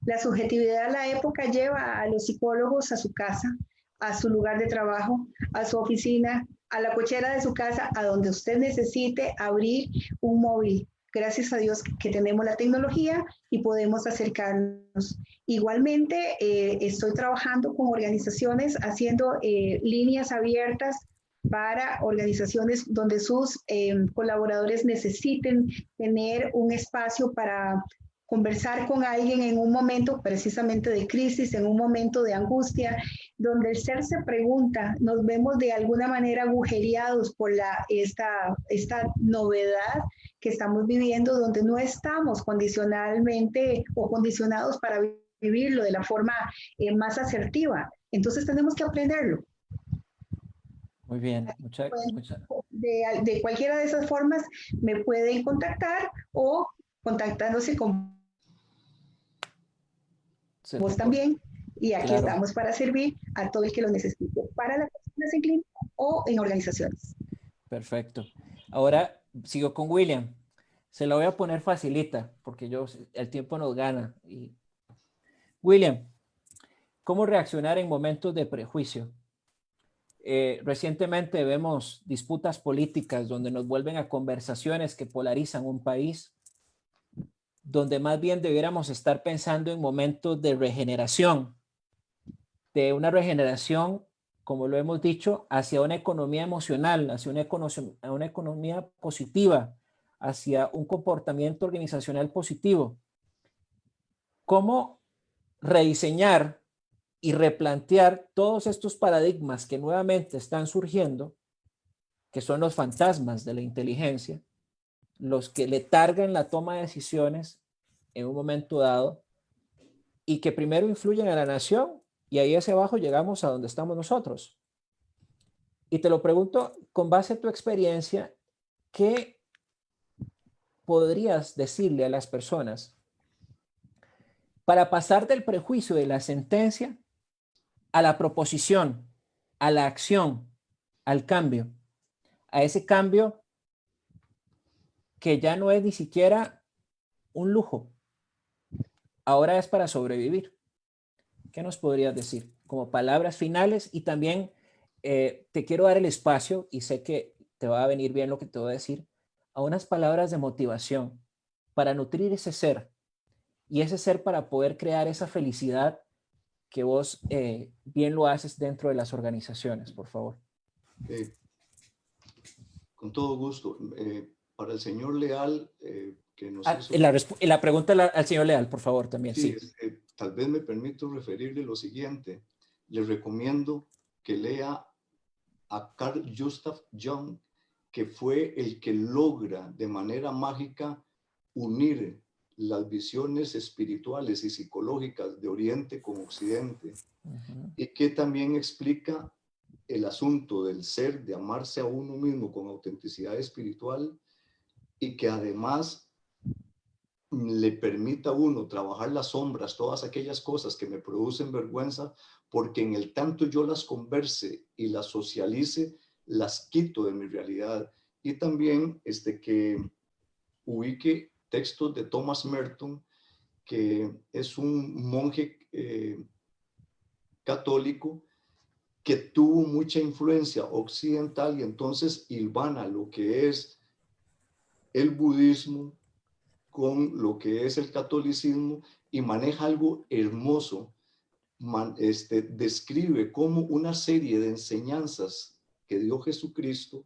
La subjetividad de la época lleva a los psicólogos a su casa, a su lugar de trabajo, a su oficina, a la cochera de su casa, a donde usted necesite abrir un móvil. Gracias a Dios que tenemos la tecnología y podemos acercarnos. Igualmente, estoy trabajando con organizaciones haciendo líneas abiertas para organizaciones donde sus colaboradores necesiten tener un espacio para conversar con alguien en un momento precisamente de crisis, en un momento de angustia, donde el ser se pregunta, nos vemos de alguna manera agujereados por esta novedad que estamos viviendo, donde no estamos condicionalmente o condicionados para vivirlo de la forma más asertiva. Entonces tenemos que aprenderlo.
Muy bien,
de cualquiera de esas formas me pueden contactar o contactándose con vos también. Y aquí estamos para servir a todo el que lo necesite, para las personas en clínica o en organizaciones.
Perfecto. Ahora sigo con William. Se la voy a poner facilita porque el tiempo nos gana. William, ¿cómo reaccionar en momentos de prejuicio? Recientemente vemos disputas políticas donde nos vuelven a conversaciones que polarizan un país, donde más bien debiéramos estar pensando en momentos de regeneración, de una regeneración, como lo hemos dicho, hacia una economía emocional, hacia una economía positiva, hacia un comportamiento organizacional positivo. ¿Cómo rediseñar y replantear todos estos paradigmas que nuevamente están surgiendo, que son los fantasmas de la inteligencia, los que letargan la toma de decisiones en un momento dado y que primero influyen a la nación y ahí hacia abajo llegamos a donde estamos nosotros. Y te lo pregunto con base en tu experiencia, ¿qué podrías decirle a las personas para pasar del prejuicio de la sentencia a la proposición, a la acción, al cambio, a ese cambio que ya no es ni siquiera un lujo, ahora es para sobrevivir? ¿Qué nos podrías decir como palabras finales? Y también te quiero dar el espacio, y sé que te va a venir bien lo que te voy a decir, a unas palabras de motivación para nutrir ese ser, y ese ser para poder crear esa felicidad que vos bien lo haces dentro de las organizaciones, por favor.
Con todo gusto. Para el señor Leal, que nos hizo...
La pregunta al señor Leal, por favor, también.
Sí,
Sí.
Tal vez me permito referirle lo siguiente. Le recomiendo que lea a Carl Gustav Jung, que fue el que logra de manera mágica unir las visiones espirituales y psicológicas de Oriente con Occidente, y que también explica el asunto del ser, de amarse a uno mismo con autenticidad espiritual, y que además le permita a uno trabajar las sombras, todas aquellas cosas que me producen vergüenza, porque en el tanto yo las converse y las socialice, las quito de mi realidad. Y también que ubique textos de Thomas Merton, que es un monje católico que tuvo mucha influencia occidental y entonces hilvana lo que es el budismo con lo que es el catolicismo y maneja algo hermoso. Describe cómo una serie de enseñanzas que dio Jesucristo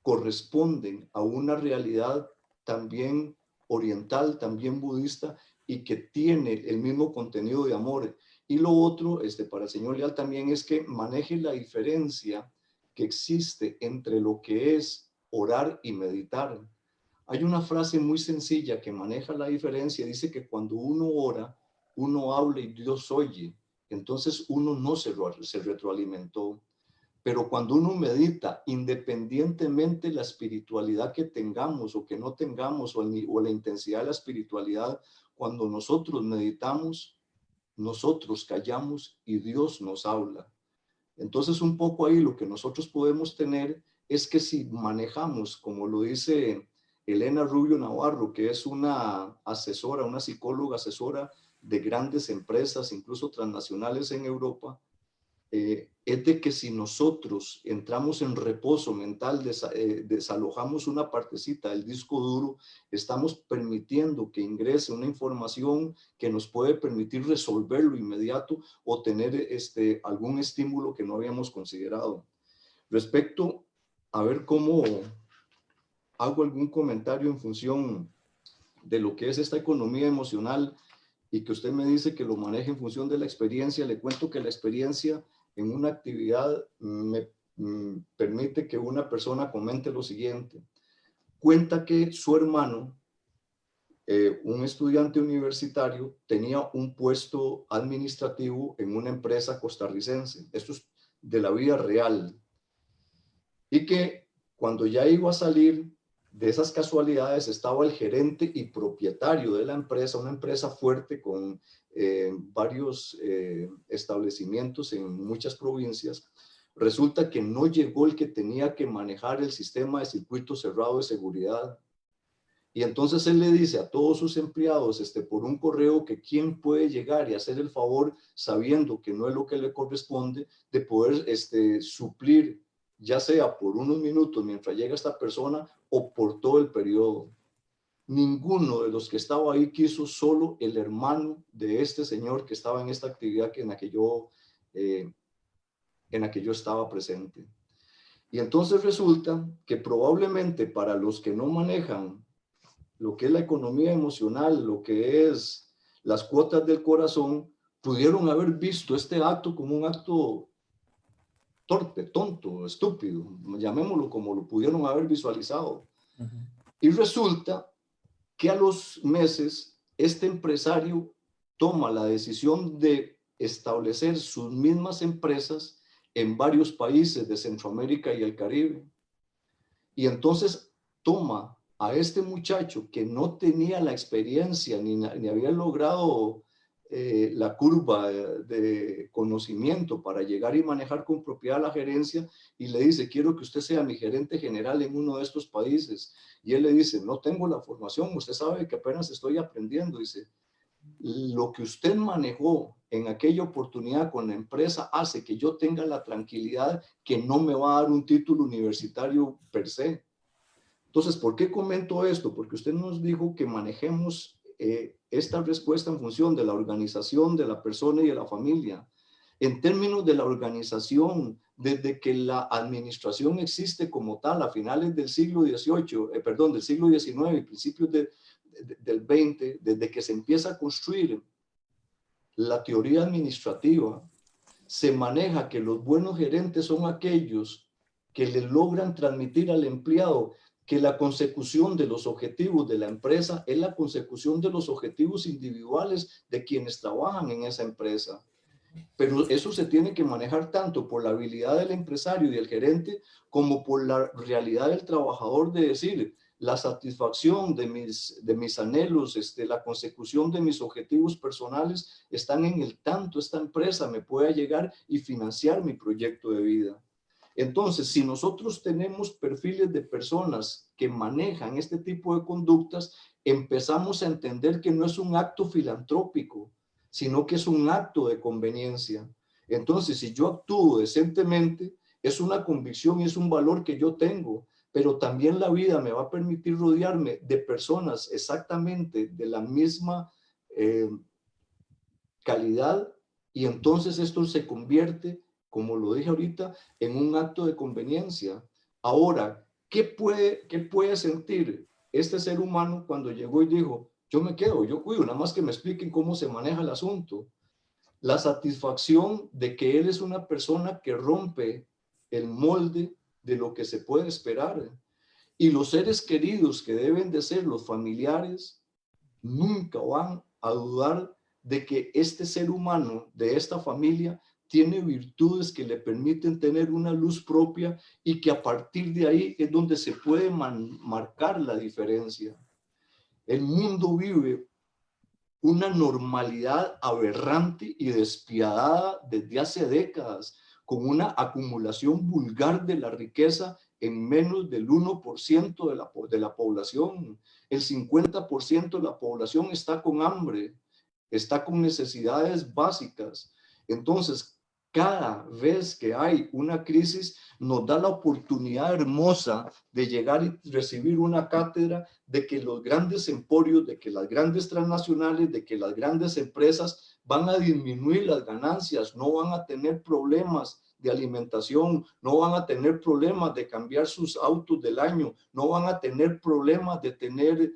corresponden a una realidad también oriental, también budista, y que tiene el mismo contenido de amor. Y lo otro, para el señor Leal también, es que maneje la diferencia que existe entre lo que es orar y meditar. Hay una frase muy sencilla que maneja la diferencia. Dice que cuando uno ora, uno habla y Dios oye. Entonces uno no se retroalimentó. Pero cuando uno medita, independientemente de la espiritualidad que tengamos o que no tengamos, o la intensidad de la espiritualidad, cuando nosotros meditamos, nosotros callamos y Dios nos habla. Entonces, un poco ahí lo que nosotros podemos tener es que si manejamos, como lo dice Elena Rubio Navarro, que es una asesora, una psicóloga asesora de grandes empresas, incluso transnacionales en Europa, es de que si nosotros entramos en reposo mental, desalojamos una partecita del disco duro, estamos permitiendo que ingrese una información que nos puede permitir resolverlo inmediato o tener algún estímulo que no habíamos considerado. Respecto a ver cómo hago algún comentario en función de lo que es esta economía emocional, y que usted me dice que lo maneje en función de la experiencia, le cuento que la experiencia en una actividad me permite que una persona comente lo siguiente. Cuenta que su hermano, un estudiante universitario, tenía un puesto administrativo en una empresa costarricense. Esto es de la vida real. Y que cuando ya iba a salir de esas casualidades, estaba el gerente y propietario de la empresa, una empresa fuerte con varios establecimientos en muchas provincias. Resulta que no llegó el que tenía que manejar el sistema de circuito cerrado de seguridad. Y entonces él le dice a todos sus empleados por un correo que quién puede llegar y hacer el favor, sabiendo que no es lo que le corresponde, de poder suplir, ya sea por unos minutos mientras llega esta persona o por todo el periodo. Ninguno de los que estaba ahí quiso, solo el hermano de este señor que estaba en esta actividad en la que yo estaba presente. Y entonces resulta que probablemente para los que no manejan lo que es la economía emocional, lo que es las cuotas del corazón, pudieron haber visto este acto como un acto torpe, tonto, estúpido, llamémoslo como lo pudieron haber visualizado. Y resulta que a los meses este empresario toma la decisión de establecer sus mismas empresas en varios países de Centroamérica y el Caribe. Y entonces toma a este muchacho que no tenía la experiencia ni había logrado la curva de conocimiento para llegar y manejar con propiedad la gerencia, y le dice: quiero que usted sea mi gerente general en uno de estos países. Y él le dice: no tengo la formación, usted sabe que apenas estoy aprendiendo. Dice: lo que usted manejó en aquella oportunidad con la empresa hace que yo tenga la tranquilidad que no me va a dar un título universitario per se. Entonces, ¿por qué comento esto? Porque usted nos dijo que manejemos esta respuesta en función de la organización, de la persona y de la familia. En términos de la organización, desde que la administración existe como tal a finales del siglo XVIII, del siglo XIX y principios del XX, desde que se empieza a construir la teoría administrativa, se maneja que los buenos gerentes son aquellos que le logran transmitir al empleado que la consecución de los objetivos de la empresa es la consecución de los objetivos individuales de quienes trabajan en esa empresa. Pero eso se tiene que manejar tanto por la habilidad del empresario y del gerente como por la realidad del trabajador, de decir: la satisfacción de mis anhelos, la consecución de mis objetivos personales están en el tanto esta empresa me pueda llegar y financiar mi proyecto de vida. Entonces, si nosotros tenemos perfiles de personas que manejan este tipo de conductas, empezamos a entender que no es un acto filantrópico, sino que es un acto de conveniencia. Entonces, si yo actúo decentemente, es una convicción y es un valor que yo tengo, pero también la vida me va a permitir rodearme de personas exactamente de la misma calidad, y entonces esto se convierte, como lo dije ahorita, en un acto de conveniencia. Ahora, ¿qué puede sentir este ser humano cuando llegó y dijo: yo me quedo, yo cuido, nada más que me expliquen cómo se maneja el asunto? La satisfacción de que él es una persona que rompe el molde de lo que se puede esperar. Y los seres queridos, que deben de ser los familiares, nunca van a dudar de que este ser humano de esta familia tiene virtudes que le permiten tener una luz propia, y que a partir de ahí es donde se puede marcar la diferencia. El mundo vive una normalidad aberrante y despiadada desde hace décadas, con una acumulación vulgar de la riqueza en menos del 1% de la población. El 50% de la población está con hambre, está con necesidades básicas. Entonces, cada vez que hay una crisis, nos da la oportunidad hermosa de llegar y recibir una cátedra de que los grandes emporios, de que las grandes transnacionales, de que las grandes empresas van a disminuir las ganancias, no van a tener problemas de alimentación, no van a tener problemas de cambiar sus autos del año, no van a tener problemas de tener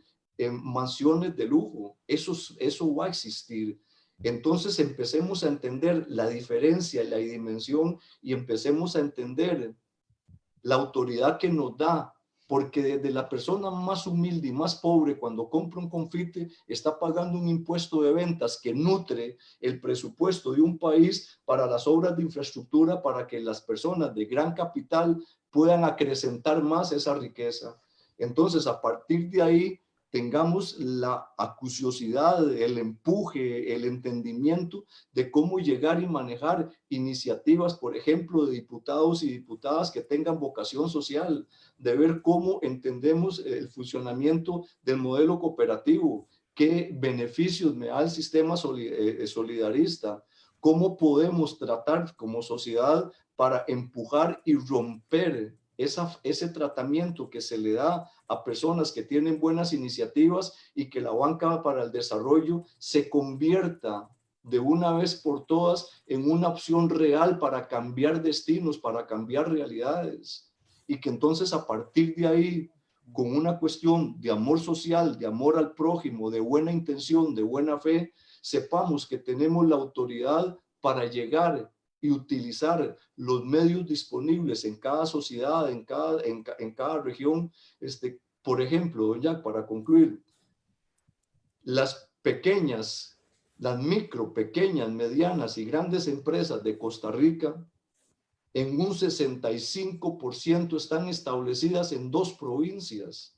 mansiones de lujo. Eso va a existir. Entonces empecemos a entender la diferencia y la dimensión, y empecemos a entender la autoridad que nos da, porque desde la persona más humilde y más pobre, cuando compra un confite, está pagando un impuesto de ventas que nutre el presupuesto de un país para las obras de infraestructura, para que las personas de gran capital puedan acrecentar más esa riqueza. Entonces, a partir de ahí, tengamos la acuciosidad, el empuje, el entendimiento de cómo llegar y manejar iniciativas, por ejemplo, de diputados y diputadas que tengan vocación social, de ver cómo entendemos el funcionamiento del modelo cooperativo, qué beneficios me da el sistema solidarista, cómo podemos tratar como sociedad para empujar y romper ese tratamiento que se le da a personas que tienen buenas iniciativas, y que la banca para el desarrollo se convierta de una vez por todas en una opción real para cambiar destinos, para cambiar realidades, y que entonces a partir de ahí, con una cuestión de amor social, de amor al prójimo, de buena intención, de buena fe, sepamos que tenemos la autoridad para llegar y utilizar los medios disponibles en cada sociedad, en cada región. Por ejemplo, don Jack, para concluir, las pequeñas, las micro, pequeñas, medianas y grandes empresas de Costa Rica, en un 65% están establecidas en 2 provincias.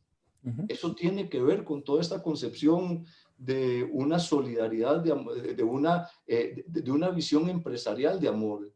Eso tiene que ver con toda esta concepción de una solidaridad, de una visión empresarial de amor.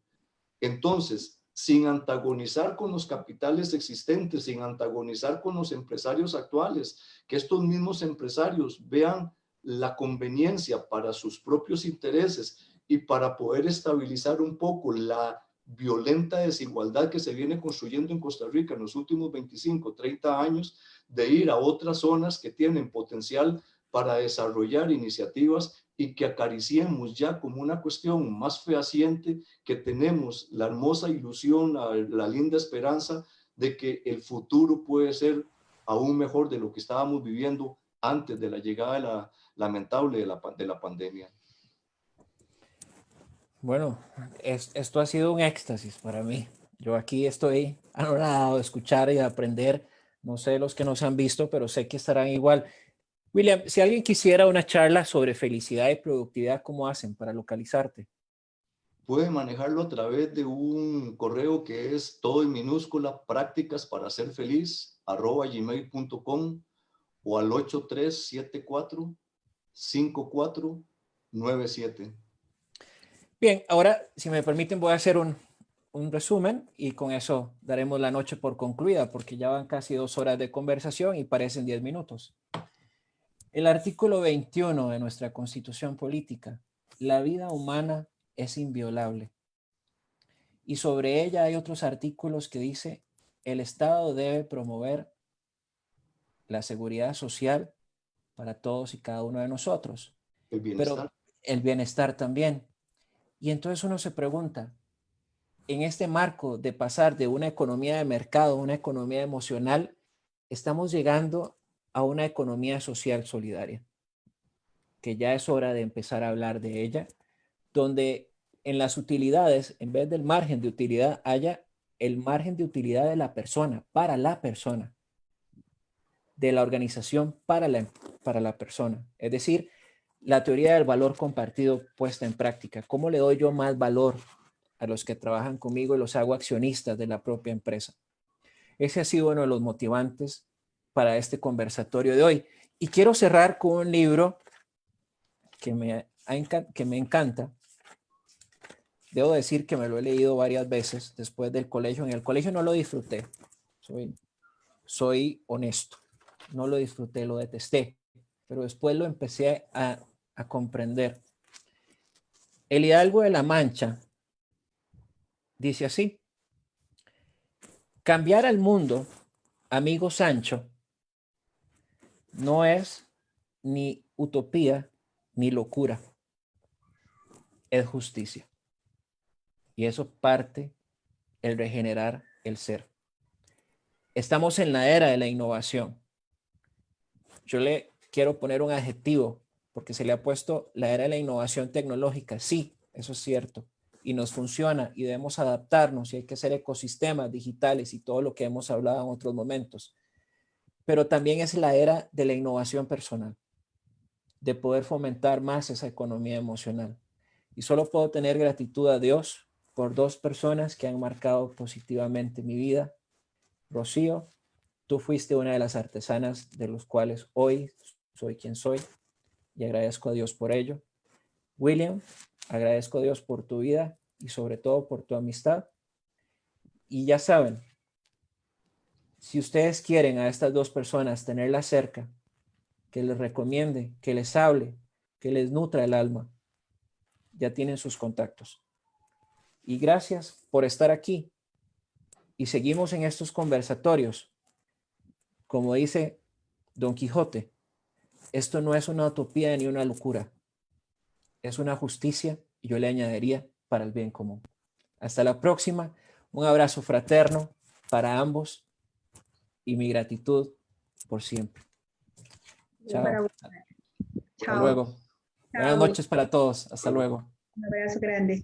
Entonces, sin antagonizar con los capitales existentes, sin antagonizar con los empresarios actuales, que estos mismos empresarios vean la conveniencia para sus propios intereses y para poder estabilizar un poco la violenta desigualdad que se viene construyendo en Costa Rica en los últimos 25, 30 años, de ir a otras zonas que tienen potencial para desarrollar iniciativas y que acariciemos ya como una cuestión más fehaciente, que tenemos la hermosa ilusión, la linda esperanza de que el futuro puede ser aún mejor de lo que estábamos viviendo antes de la llegada lamentable de la pandemia.
Bueno, esto ha sido un éxtasis para mí. Yo aquí estoy anonadado de escuchar y de aprender. No sé los que nos han visto, pero sé que estarán igual. William, si alguien quisiera una charla sobre felicidad y productividad, ¿cómo hacen para localizarte?
Puede manejarlo a través de un correo que es todo en minúscula, prácticas para ser feliz, @gmail.com, o al 8374-5497.
Bien, ahora, si me permiten, voy a hacer un resumen y con eso daremos la noche por concluida, porque ya van casi 2 horas de conversación y parecen 10 minutos. El artículo 21 de nuestra Constitución Política: la vida humana es inviolable. Y sobre ella hay otros artículos que dice: el Estado debe promover la seguridad social para todos y cada uno de nosotros.
El bienestar.
Pero el bienestar también. Y entonces uno se pregunta, en este marco de pasar de una economía de mercado a una economía emocional, estamos llegando a una economía social solidaria, que ya es hora de empezar a hablar de ella, donde en las utilidades, en vez del margen de utilidad, haya el margen de utilidad de la persona, para la persona, de la organización para la persona. Es decir, la teoría del valor compartido puesta en práctica. ¿Cómo le doy yo más valor a los que trabajan conmigo y los hago accionistas de la propia empresa? Ese ha sido uno de los motivantes para este conversatorio de hoy. Y quiero cerrar con un libro que me encanta. Debo decir que me lo he leído varias veces después del colegio. En el colegio no lo disfruté. Soy honesto. No lo disfruté, lo detesté. Pero después lo empecé a comprender. El Hidalgo de la Mancha dice así: cambiar al mundo, amigo Sancho, no es ni utopía ni locura, es justicia. Y eso parte el regenerar el ser. Estamos en la era de la innovación. Yo le quiero poner un adjetivo porque se le ha puesto la era de la innovación tecnológica. Sí, eso es cierto. Y nos funciona y debemos adaptarnos y hay que hacer ecosistemas digitales y todo lo que hemos hablado en otros momentos. Pero también es la era de la innovación personal, de poder fomentar más esa economía emocional. Y solo puedo tener gratitud a Dios por 2 personas que han marcado positivamente mi vida. Rocío, tú fuiste una de las artesanas de los cuales hoy soy quien soy y agradezco a Dios por ello. William, agradezco a Dios por tu vida y sobre todo por tu amistad. Y ya saben, si ustedes quieren a estas 2 personas tenerlas cerca, que les recomiende, que les hable, que les nutra el alma, ya tienen sus contactos. Y gracias por estar aquí. Y seguimos en estos conversatorios. Como dice Don Quijote, esto no es una utopía ni una locura. Es una justicia, y yo le añadiría, para el bien común. Hasta la próxima. Un abrazo fraterno para ambos y mi gratitud por siempre. Chao. Hasta
Chao.
luego. Buenas
Chao.
noches para todos. Hasta luego.
Un abrazo grande.